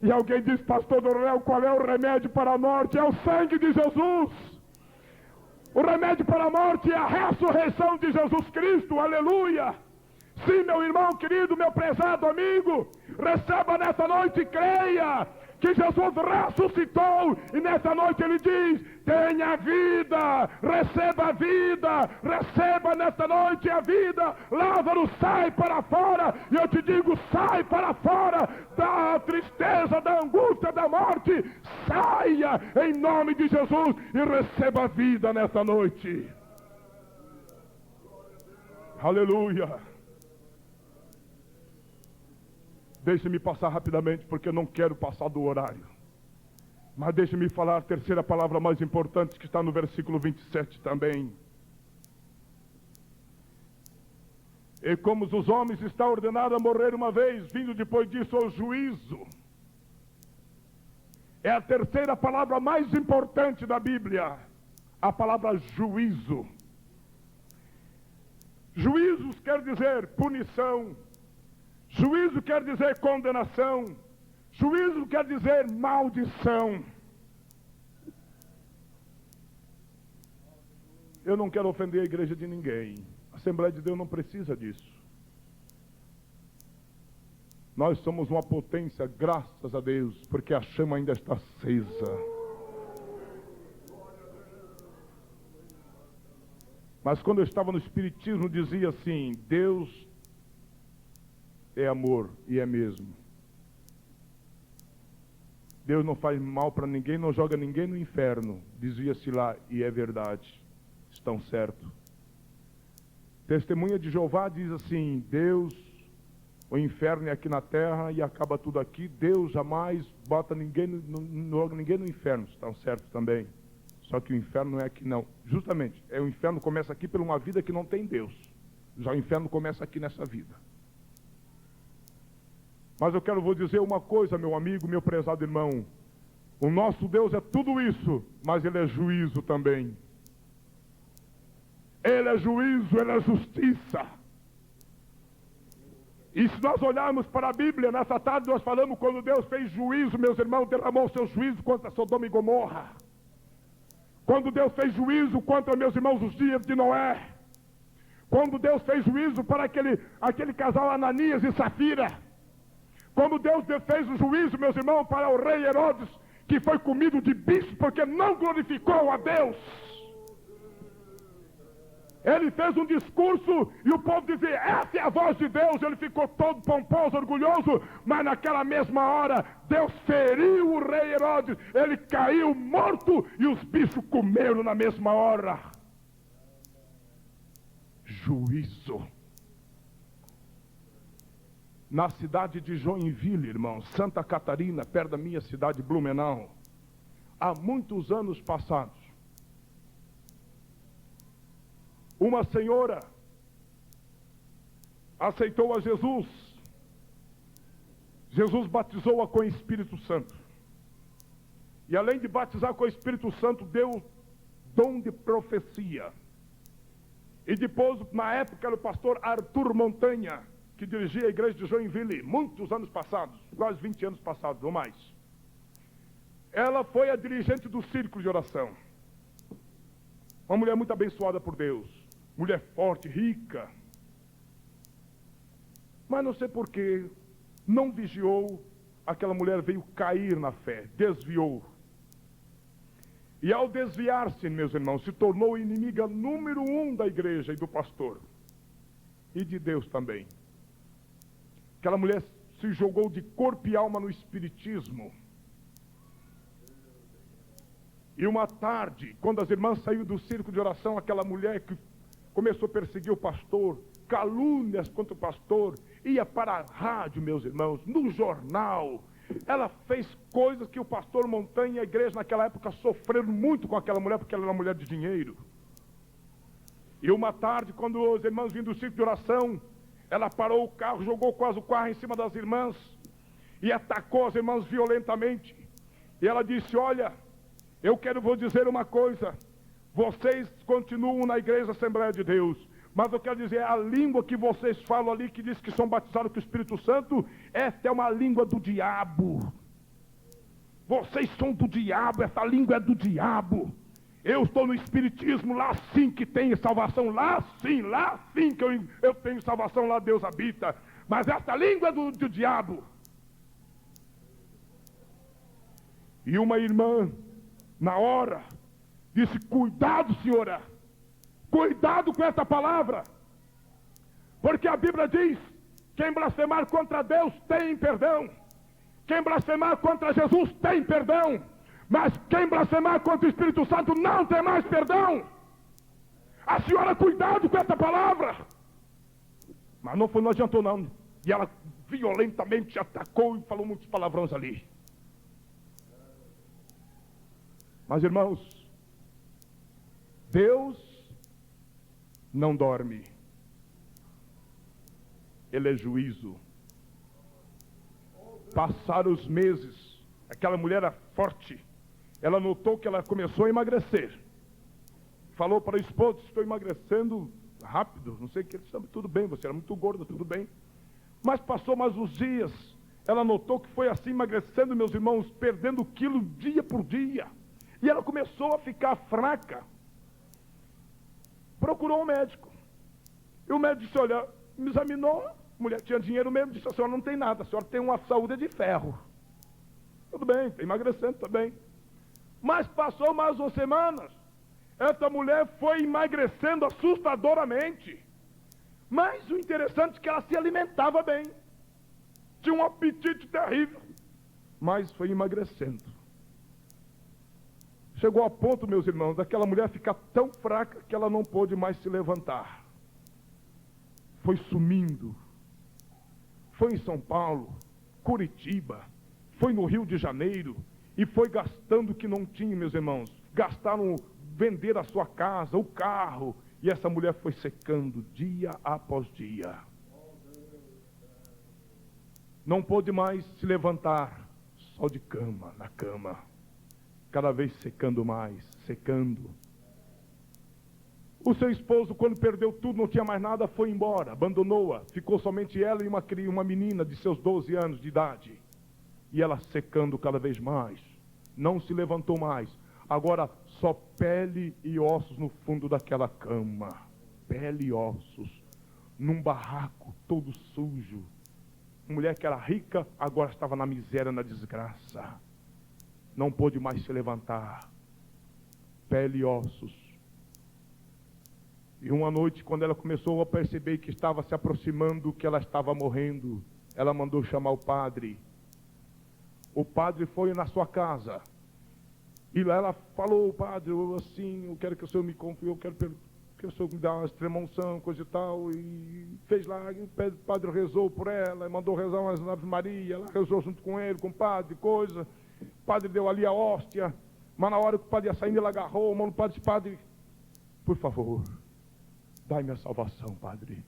S1: E alguém diz: pastor Doronel, qual é o remédio para a morte? É o sangue de Jesus. O remédio para a morte é a ressurreição de Jesus Cristo, aleluia. Sim, meu irmão querido, meu prezado amigo, receba nesta noite e creia que Jesus ressuscitou, e nesta noite ele diz: tenha vida, receba nesta noite a vida. Lázaro, sai para fora, e eu te digo: sai para fora da tristeza, da angústia, da morte. Saia em nome de Jesus e receba a vida nesta noite. Aleluia. Deixe-me passar rapidamente, porque eu não quero passar do horário. Mas deixe-me falar a terceira palavra mais importante, que está no versículo 27 também. E como os homens estão ordenados a morrer uma vez, vindo depois disso ao juízo. É a terceira palavra mais importante da Bíblia, a palavra juízo. Juízos quer dizer punição. Juízo quer dizer condenação. Juízo quer dizer maldição. Eu não quero ofender a igreja de ninguém. Assembleia de Deus não precisa disso. Nós somos uma potência, graças a Deus, porque a chama ainda está acesa. Mas quando eu estava no Espiritismo, dizia assim: Deus é amor, e é mesmo. Deus não faz mal para ninguém, não joga ninguém no inferno. Dizia-se lá, e é verdade. Estão certo. Testemunha de Jeová diz assim: Deus, o inferno é aqui na terra e acaba tudo aqui. Deus jamais bota ninguém, não joga ninguém no inferno. Estão certo também. Só que o inferno não é aqui não. Justamente, o inferno começa aqui por uma vida que não tem Deus. Já o inferno começa aqui nessa vida. Mas eu vou dizer uma coisa, meu amigo, meu prezado irmão. O nosso Deus é tudo isso, mas Ele é juízo também. Ele é juízo, Ele é justiça. E se nós olharmos para a Bíblia, nessa tarde nós falamos quando Deus fez juízo, meus irmãos, derramou o seu juízo contra Sodoma e Gomorra. Quando Deus fez juízo contra, meus irmãos, os dias de Noé. Quando Deus fez juízo para aquele casal Ananias e Safira. Quando Deus fez o juízo, meus irmãos, para o rei Herodes, que foi comido de bicho porque não glorificou a Deus. Ele fez um discurso e o povo dizia: essa é a voz de Deus. Ele ficou todo pomposo, orgulhoso, mas naquela mesma hora Deus feriu o rei Herodes. Ele caiu morto e os bichos comeram na mesma hora. Juízo. Na cidade de Joinville, irmão, Santa Catarina, perto da minha cidade, Blumenau, há muitos anos passados, uma senhora aceitou a Jesus. Jesus batizou-a com o Espírito Santo. E além de batizar com o Espírito Santo, deu dom de profecia. E depois, na época, era o pastor Arthur Montanha, que dirigia a igreja de Joinville, muitos anos passados, quase 20 anos passados ou mais. Ela foi a dirigente do círculo de oração. Uma mulher muito abençoada por Deus. Mulher forte, rica. Mas não sei porquê, não vigiou, aquela mulher veio cair na fé, desviou. E ao desviar-se, meus irmãos, se tornou inimiga número 1 da igreja e do pastor. E de Deus também. Aquela mulher se jogou de corpo e alma no espiritismo. E uma tarde, quando as irmãs saíram do círculo de oração, aquela mulher que começou a perseguir o pastor, calúnias contra o pastor, ia para a rádio, meus irmãos, no jornal. Ela fez coisas que o pastor Montanha e a igreja naquela época sofreram muito com aquela mulher, porque ela era uma mulher de dinheiro. E uma tarde, quando os irmãos vinham do círculo de oração, ela parou o carro, jogou quase o carro em cima das irmãs e atacou as irmãs violentamente. E ela disse: olha, vou dizer uma coisa, vocês continuam na igreja Assembleia de Deus, mas eu quero dizer, a língua que vocês falam ali, que diz que são batizados com o Espírito Santo, esta é uma língua do diabo. Vocês são do diabo, essa língua é do diabo. Eu estou no espiritismo, lá sim que tem salvação, lá sim que eu tenho salvação, lá Deus habita. Mas essa língua é do diabo. E uma irmã, na hora, disse: cuidado, senhora, cuidado com essa palavra, porque a Bíblia diz: quem blasfemar contra Deus tem perdão, quem blasfemar contra Jesus tem perdão, mas quem blasfemar contra o Espírito Santo não tem mais perdão. A senhora, cuidado com essa palavra. Mas não adiantou não, e ela violentamente atacou e falou muitos palavrões ali. Mas irmãos, Deus não dorme. Ele é juízo. Passaram os meses, aquela mulher era forte, ela notou que ela começou a emagrecer. Falou para o esposo: estou emagrecendo rápido, não sei o que, ele disse: tudo bem, você era muito gorda, tudo bem. Mas passou mais uns dias, ela notou que foi assim emagrecendo, meus irmãos, perdendo quilo dia por dia. E ela começou a ficar fraca. Procurou um médico. E o médico disse, olha, me examinou, a mulher tinha dinheiro mesmo, disse, a senhora não tem nada, a senhora tem uma saúde de ferro. Tudo bem, está emagrecendo também. Mas passou mais umas semanas, essa mulher foi emagrecendo assustadoramente. Mas o interessante é que ela se alimentava bem. Tinha um apetite terrível. Mas foi emagrecendo. Chegou a ponto, meus irmãos, daquela mulher ficar tão fraca que ela não pôde mais se levantar. Foi sumindo. Foi em São Paulo, Curitiba, foi no Rio de Janeiro e foi gastando o que não tinha, meus irmãos. Gastaram vender a sua casa, o carro, e essa mulher foi secando dia após dia. Não pôde mais se levantar, só de cama, na cama. Cada vez secando mais, secando. O seu esposo, quando perdeu tudo, não tinha mais nada, foi embora, abandonou-a. Ficou somente ela e uma menina de seus 12 anos de idade. E ela secando cada vez mais. Não se levantou mais. Agora só pele e ossos no fundo daquela cama. Pele e ossos. Num barraco todo sujo. Mulher que era rica, agora estava na miséria, na desgraça. Não pôde mais se levantar. Pele e ossos. E uma noite, quando ela começou a perceber que estava se aproximando, que ela estava morrendo, ela mandou chamar o padre. O padre foi na sua casa. E lá ela falou, padre, eu quero que o senhor me confie, eu quero que o senhor me dê uma extrema unção, coisa e tal. E fez lá, o padre rezou por ela, mandou rezar umas Ave Maria, ela rezou junto com ele, com o padre, coisa. O padre deu ali a hóstia, mas na hora que o padre ia saindo, ele agarrou a mão do padre e disse, padre, por favor, dai-me a salvação, padre.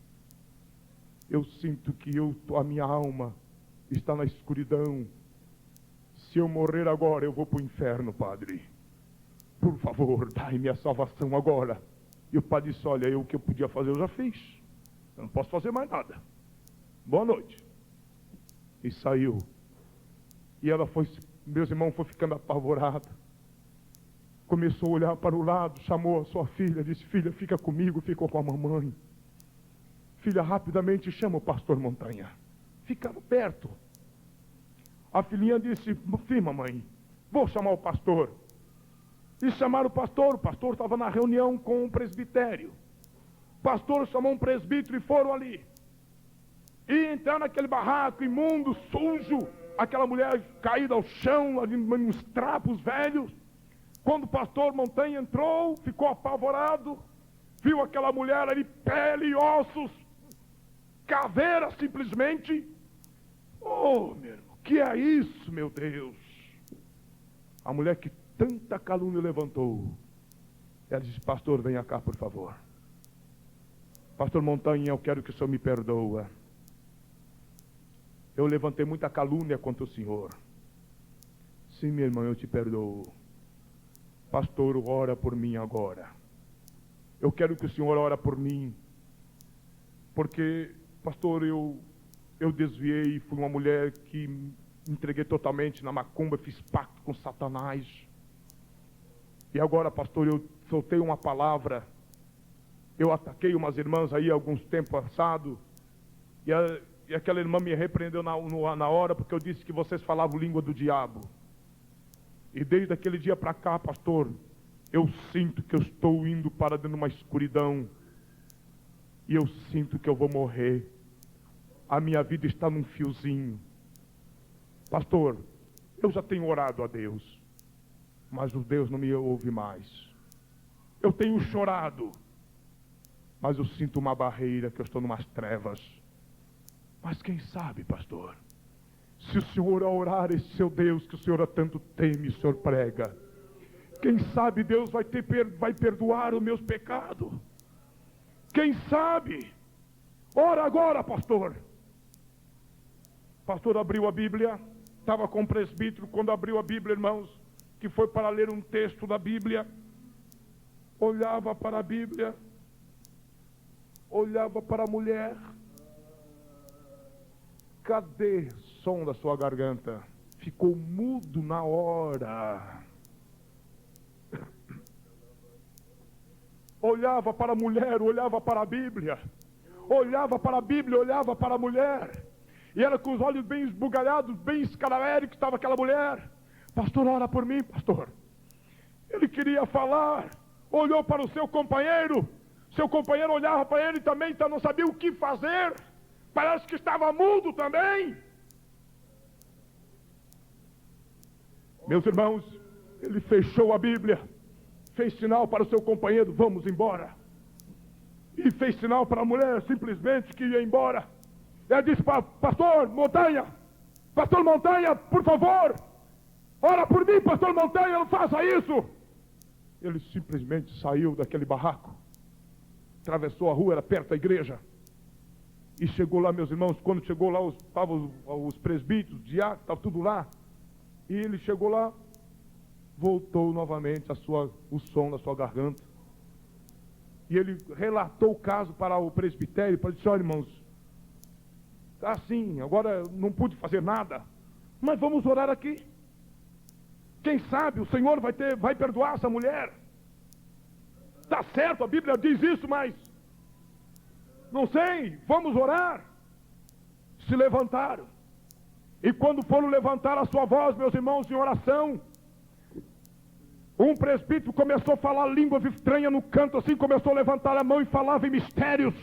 S1: Eu sinto que a minha alma está na escuridão. Se eu morrer agora, eu vou para o inferno, padre. Por favor, dai-me a salvação agora. E o padre disse, olha, o que eu podia fazer, eu já fiz. Eu não posso fazer mais nada. Boa noite. E saiu. E ela foi, meus irmãos, foi ficando apavorada. Começou a olhar para o lado, chamou a sua filha, disse, filha, fica comigo, ficou com a mamãe. Filha, rapidamente chama o pastor Montanha. Ficaram perto. A filhinha disse, sim, mamãe, vou chamar o pastor. E chamaram o pastor estava na reunião com o presbitério. O pastor chamou um presbítero e foram ali. E entraram naquele barraco imundo, sujo, aquela mulher caída ao chão, ali nos trapos velhos. Quando o pastor Montanha entrou, ficou apavorado, viu aquela mulher ali, pele e ossos, caveira simplesmente. Oh, meu irmão, que é isso, meu Deus? A mulher que tanta calúnia levantou, ela disse, pastor, venha cá, por favor. Pastor Montanha, eu quero que o senhor me perdoa. Eu levantei muita calúnia contra o senhor. Sim, minha irmã, eu te perdoo. Pastor, ora por mim agora. Eu quero que o senhor ore por mim. Porque, pastor, eu desviei, fui uma mulher que me entreguei totalmente na macumba, fiz pacto com Satanás. E agora, pastor, eu soltei uma palavra. Eu ataquei umas irmãs aí alguns tempos passados. E aquela irmã me repreendeu na hora, porque eu disse que vocês falavam língua do diabo. E desde aquele dia para cá, pastor, eu sinto que eu estou indo para dentro de uma escuridão. E eu sinto que eu vou morrer. A minha vida está num fiozinho. Pastor, eu já tenho orado a Deus, mas o Deus não me ouve mais. Eu tenho chorado, mas eu sinto uma barreira, que eu estou numas trevas. Mas quem sabe, pastor, se o senhor orar esse seu Deus, que o senhor tanto teme, o senhor prega, quem sabe Deus vai perdoar os meus pecados. Quem sabe? Ora agora, pastor. Pastor abriu a Bíblia, estava com o presbítero, quando abriu a Bíblia, irmãos, que foi para ler um texto da Bíblia, olhava para a Bíblia, olhava para a mulher. Cadê o som da sua garganta? Ficou mudo na hora. Olhava para a mulher, olhava para a Bíblia, olhava para a Bíblia, olhava para a mulher, e era com os olhos bem esbugalhados, bem escaravéricos, estava aquela mulher. Pastor, ora por mim, pastor. Ele queria falar, olhou para o seu companheiro olhava para ele também, então não sabia o que fazer, parece que estava mudo também. Meus irmãos, ele fechou a Bíblia, fez sinal para o seu companheiro, vamos embora. E fez sinal para a mulher, simplesmente que ia embora. Ela disse, pastor Montanha, por favor, ora por mim, pastor Montanha, não faça isso. Ele simplesmente saiu daquele barraco, atravessou a rua, era perto da igreja, e chegou lá, meus irmãos. Quando chegou lá, estavam os presbíteros, os diáconos, estava tudo lá, e ele chegou lá, voltou novamente o som na sua garganta, e ele relatou o caso para o presbitério, para dizer, olha, irmãos, está assim, agora não pude fazer nada, mas vamos orar aqui. Quem sabe o Senhor vai perdoar essa mulher. Está certo, a Bíblia diz isso, mas não sei, vamos orar. Se levantaram, e quando foram levantar a sua voz, meus irmãos, em oração, um presbítero começou a falar língua estranha no canto, assim, começou a levantar a mão e falava em mistérios.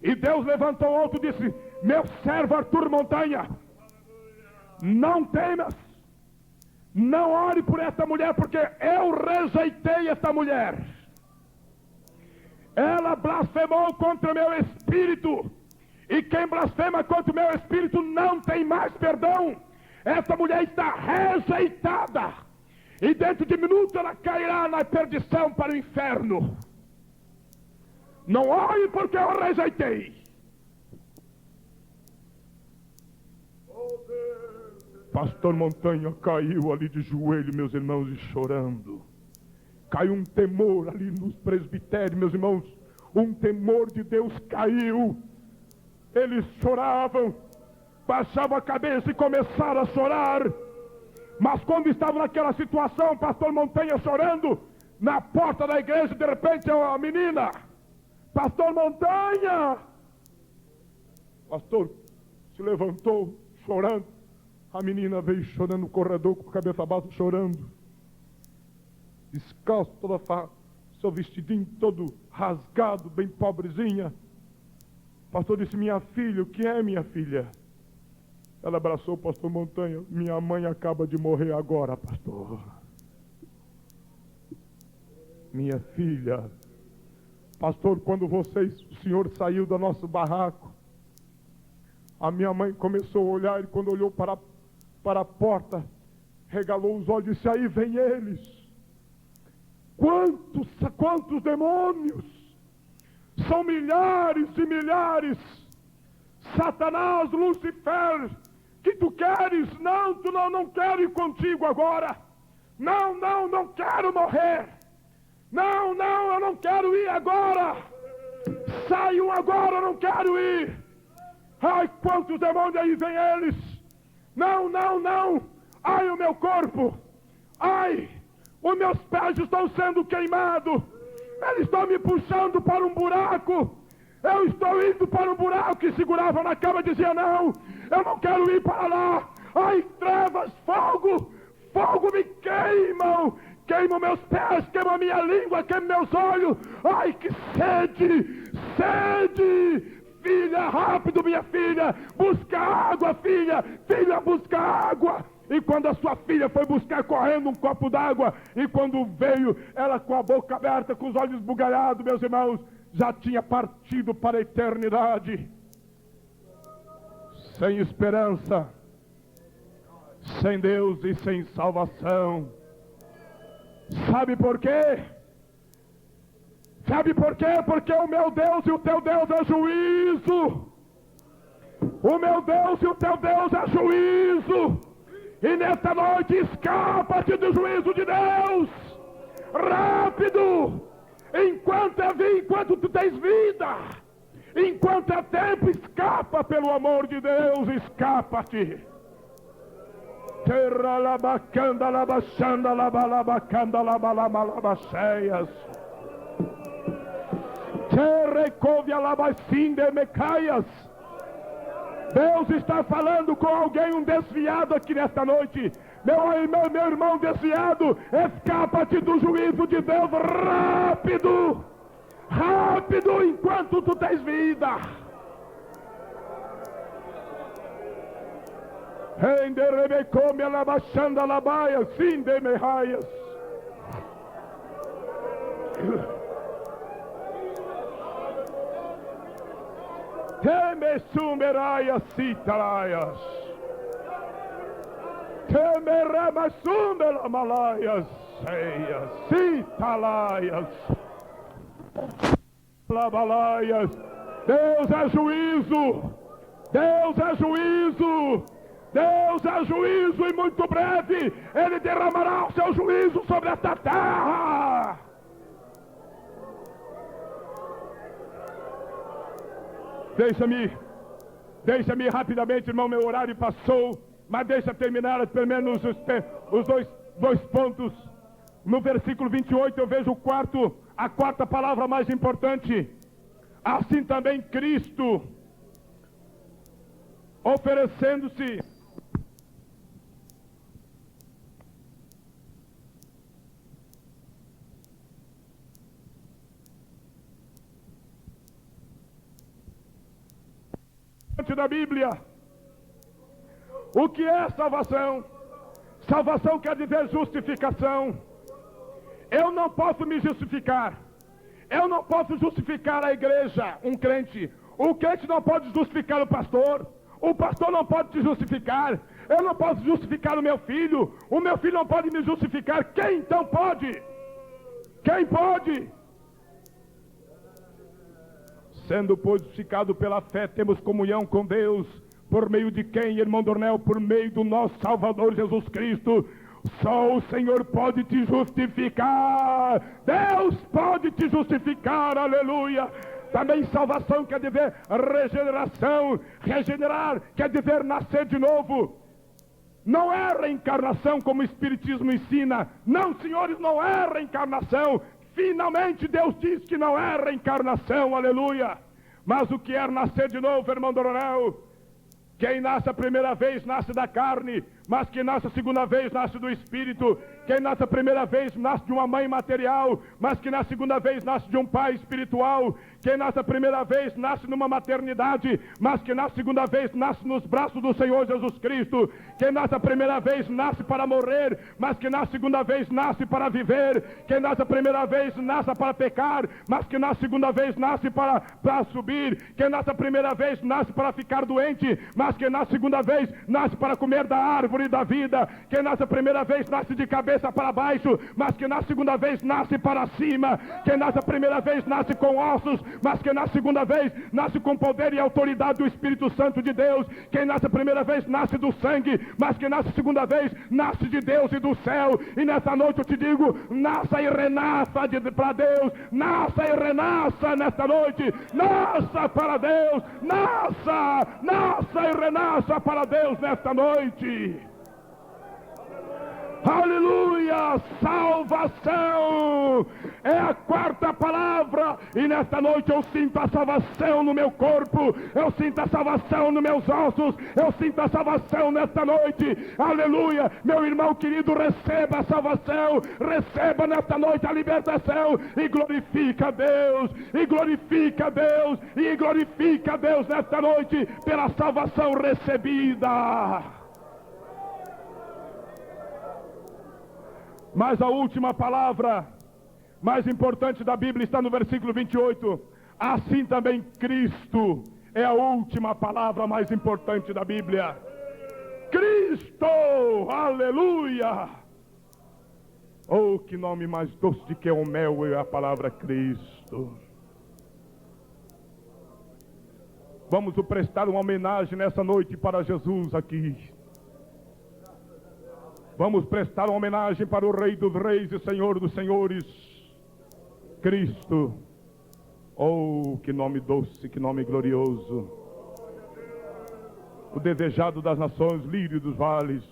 S1: E Deus levantou alto e disse, meu servo Arthur Montanha, não temas, não ore por esta mulher, porque eu rejeitei esta mulher. Ela blasfemou contra o meu espírito, e quem blasfema contra o meu espírito não tem mais perdão. Esta mulher está rejeitada, e dentro de minutos ela cairá na perdição para o inferno. Não ore porque eu rejeitei. Pastor Montanha caiu ali de joelho, meus irmãos, e chorando. Caiu um temor ali nos presbitérios, meus irmãos. Um temor de Deus caiu. Eles choravam, baixavam a cabeça e começaram a chorar. Mas quando estavam naquela situação, pastor Montanha chorando, na porta da igreja, de repente a menina, pastor Montanha, pastor se levantou chorando. A menina veio chorando no corredor, com a cabeça baixa, chorando, descalço, seu vestidinho todo rasgado, bem pobrezinha. O pastor disse, minha filha, o que é, minha filha? Ela abraçou o pastor Montanha, minha mãe acaba de morrer agora, pastor. Minha filha, pastor, quando o senhor saiu do nosso barraco, a minha mãe começou a olhar, e quando olhou para a porta, regalou os olhos e disse, aí vem eles. Quantos demônios! São milhares e milhares. Satanás, Lucifer, que tu queres? Não quero ir contigo agora. Não quero morrer. Não, eu não quero ir agora. Saiam agora, eu não quero ir. Ai, quantos demônios, aí vem eles. Não. Ai, o meu corpo. Ai, os meus pés estão sendo queimados. Eles estão me puxando para um buraco. Eu estou indo para um buraco. E segurava na cama e dizia, não, eu não quero ir para lá. Ai, trevas, fogo me queimam. Queimam meus pés, queimam a minha língua, queimam meus olhos. Ai, que sede. Filha, rápido, minha filha, busca água, filha, busca água. E quando a sua filha foi buscar correndo um copo d'água, e quando veio, ela com a boca aberta, com os olhos esbugalhados, meus irmãos, já tinha partido para a eternidade. Sem esperança, sem Deus e sem salvação. Sabe por quê? Porque o meu Deus e o teu Deus é juízo. O meu Deus e o teu Deus é juízo. E nesta noite escapa-te do juízo de Deus. Rápido. Enquanto tu tens vida, enquanto é tempo, escapa pelo amor de Deus, escapa-te. Terra labacanda labachanda labalabacanda labalamalabaxeias. Deus está falando com alguém, um desviado aqui nesta noite. Meu irmão desviado, escapa-te do juízo de Deus rápido, rápido, enquanto tu tens vida. Renderebecome alabachanda labaia, sim de merraias. Temesumeraias citalaias. Temeremasumbelamalaias, ceias, citalaias. Labalaias. Deus é juízo. Deus é juízo. Deus é juízo e muito breve Ele derramará o seu juízo sobre esta terra. Deixa-me rapidamente, irmão, meu horário passou, mas deixa terminar pelo menos os dois pontos. No versículo 28 eu vejo a quarta palavra mais importante. Assim também Cristo, oferecendo-se da Bíblia. O que é salvação? Salvação quer dizer justificação. Eu não posso me justificar. Eu não posso justificar a igreja, um crente. O crente não pode justificar o pastor. O pastor não pode te justificar. Eu não posso justificar o meu filho. O meu filho não pode me justificar. Quem então pode? Quem pode? Sendo, pois, justificado pela fé, temos comunhão com Deus, por meio de quem, irmão Dornel? Por meio do nosso Salvador Jesus Cristo. Só o Senhor pode te justificar. Deus pode te justificar, aleluia. Também salvação quer dizer regeneração. Regenerar quer dizer nascer de novo. Não é reencarnação como o Espiritismo ensina. Não, senhores, não é reencarnação. Finalmente Deus diz que não é reencarnação, aleluia. Mas o que é nascer de novo, irmão Doronel? Quem nasce a primeira vez nasce da carne, mas quem nasce a segunda vez nasce do Espírito. Quem nasce a primeira vez nasce de uma mãe material, mas que na segunda vez nasce de um pai espiritual. Quem nasce a primeira vez nasce numa maternidade, mas que na segunda vez nasce nos braços do Senhor Jesus Cristo. Quem nasce a primeira vez nasce para morrer, mas que na segunda vez nasce para viver. Quem nasce a primeira vez nasce para pecar, mas que na segunda vez nasce para subir. Quem nasce a primeira vez nasce para ficar doente, mas que na segunda vez nasce para comer da árvore da vida. Quem nasce a primeira vez nasce de cabeça para baixo, mas que na segunda vez nasce para cima. Quem nasce a primeira vez nasce com ossos, mas que na segunda vez nasce com poder e autoridade do Espírito Santo de Deus. Quem nasce a primeira vez nasce do sangue, mas que nasce a segunda vez nasce de Deus e do céu. E nessa noite eu te digo, nasça e renasça para Deus. Nasça e renasça nesta noite. Nasça para Deus. Nasça e renasça para Deus nesta noite. Aleluia, salvação é a quarta palavra, e nesta noite eu sinto a salvação no meu corpo, eu sinto a salvação nos meus ossos, eu sinto a salvação nesta noite, aleluia. Meu irmão querido, receba a salvação, receba nesta noite a libertação, e glorifica a Deus, e glorifica a Deus, e glorifica a Deus nesta noite pela salvação recebida. Mas a última palavra mais importante da Bíblia está no versículo 28. Assim também Cristo é a última palavra mais importante da Bíblia. Cristo, aleluia. Oh, que nome mais doce que é o mel, é a palavra Cristo. Vamos prestar uma homenagem nessa noite para Jesus aqui. Vamos prestar uma homenagem para o Rei dos Reis e Senhor dos Senhores, Cristo. Oh, que nome doce, que nome glorioso. O desejado das nações, lírio dos vales.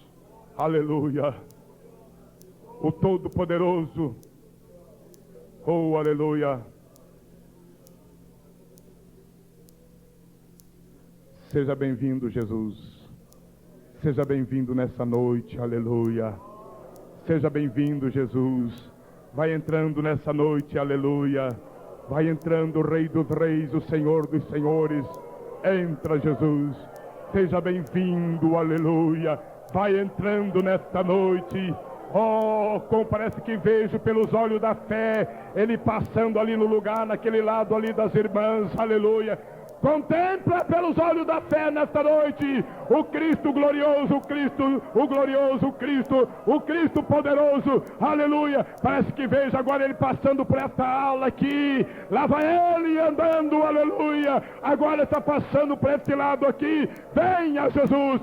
S1: Aleluia. O Todo-Poderoso. Oh, aleluia. Seja bem-vindo, Jesus. Seja bem-vindo nessa noite, aleluia. Seja bem-vindo, Jesus. Vai entrando nessa noite, aleluia. Vai entrando o Rei dos Reis, o Senhor dos Senhores. Entra, Jesus. Seja bem-vindo, aleluia. Vai entrando nesta noite. Oh, como parece que vejo pelos olhos da fé, Ele passando ali no lugar, naquele lado ali das irmãs, aleluia. Contempla pelos olhos da fé nesta noite o Cristo glorioso, o Cristo, o glorioso, o Cristo poderoso, aleluia. Parece que vejo agora Ele passando por esta aula aqui, lá vai Ele andando, aleluia. Agora está passando por este lado aqui. Venha Jesus,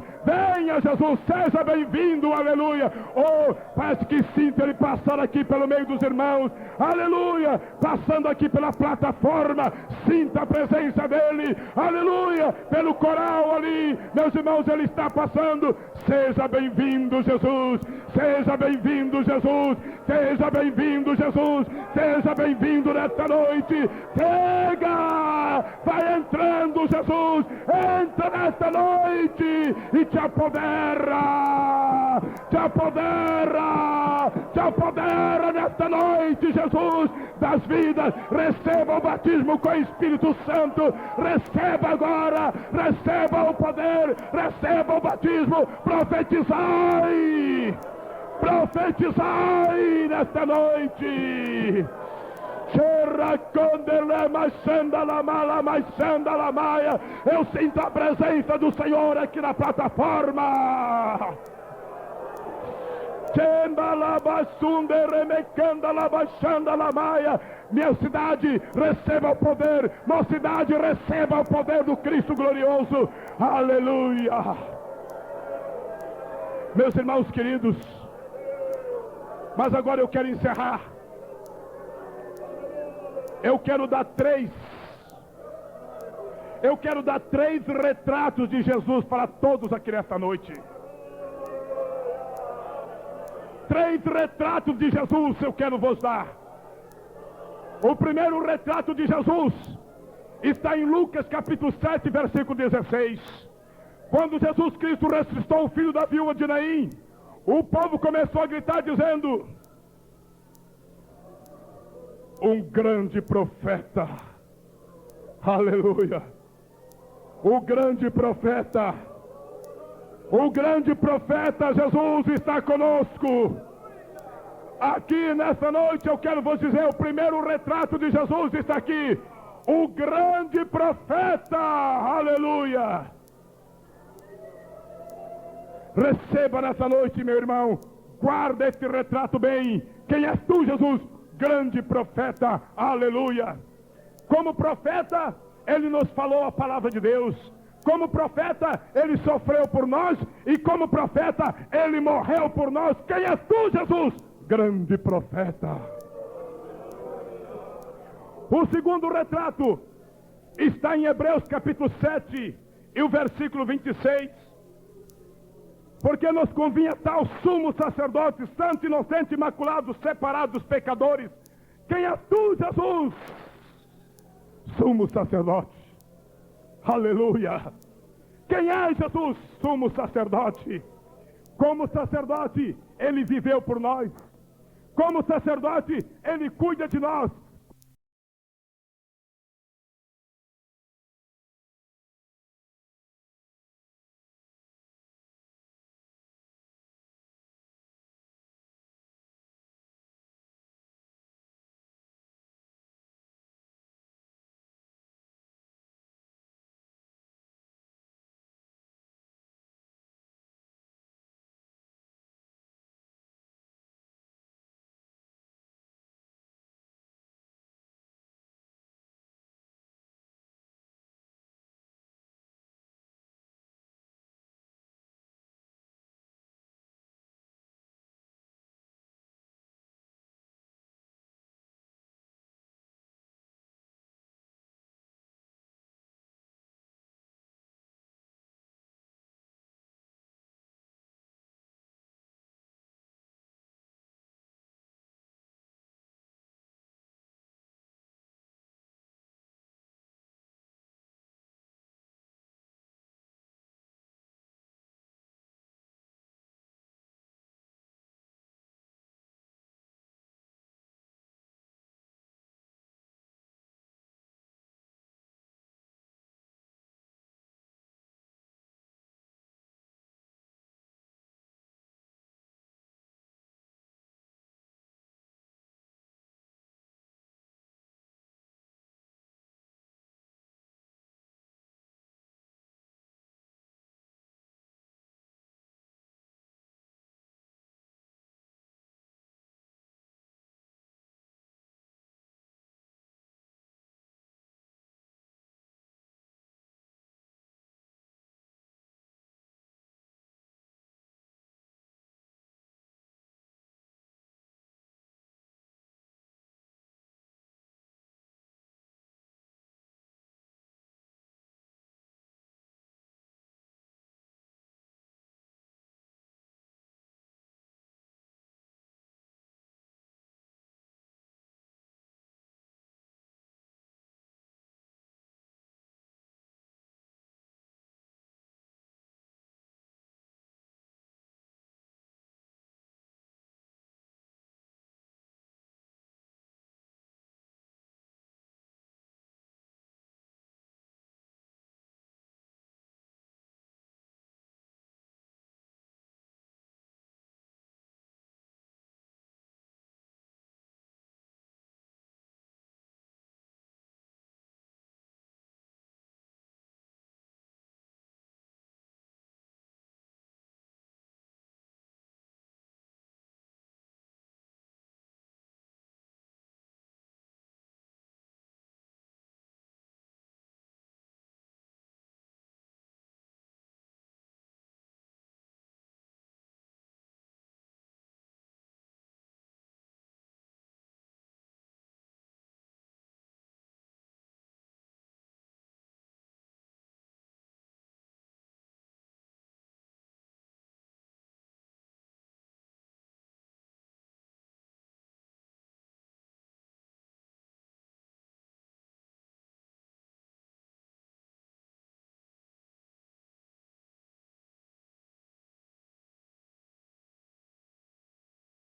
S1: seja bem-vindo, aleluia. Oh, parece que sinto Ele passar aqui pelo meio dos irmãos, aleluia. Passando aqui pela plataforma, sinta a presença dEle, aleluia, pelo coral ali, meus irmãos, Ele está passando. Seja bem-vindo, Jesus. Seja bem-vindo, Jesus. Seja bem-vindo, Jesus. Seja bem-vindo nesta noite. Chega! Vai entrando, Jesus. Entra nesta noite e te apodera. Te apodera. Te apodera nesta noite, Jesus, das vidas. Receba o batismo com o Espírito Santo. Receba agora. Receba o poder. Receba o batismo. Profetizai. Profetizai nesta noite. Eu sinto a presença do Senhor aqui na plataforma. Minha cidade, receba o poder. Mocidade, receba o poder do Cristo glorioso. Aleluia. Meus irmãos queridos, mas agora eu quero encerrar. Eu quero dar três retratos de Jesus para todos aqui nesta noite. 3 retratos de Jesus eu quero vos dar. O primeiro retrato de Jesus está em Lucas capítulo 7, versículo 16. Quando Jesus Cristo ressuscitou o filho da viúva de Naim, o povo começou a gritar dizendo: um grande profeta, aleluia, o grande profeta Jesus está conosco. Aqui nessa noite eu quero vos dizer, o primeiro retrato de Jesus está aqui, o grande profeta, aleluia. Receba nessa noite, meu irmão, guarda este retrato bem. Quem és tu, Jesus? Grande profeta, aleluia. Como profeta, Ele nos falou a palavra de Deus. Como profeta, Ele sofreu por nós. E como profeta, Ele morreu por nós. Quem és tu, Jesus? Grande profeta. O segundo retrato está em Hebreus capítulo 7 e o versículo 26. Porque nos convinha tal sumo sacerdote, santo, inocente, imaculado, separado dos pecadores. Quem és tu, Jesus? Sumo sacerdote. Aleluia. Quem é Jesus? Sumo sacerdote. Como sacerdote, Ele viveu por nós. Como sacerdote, Ele cuida de nós.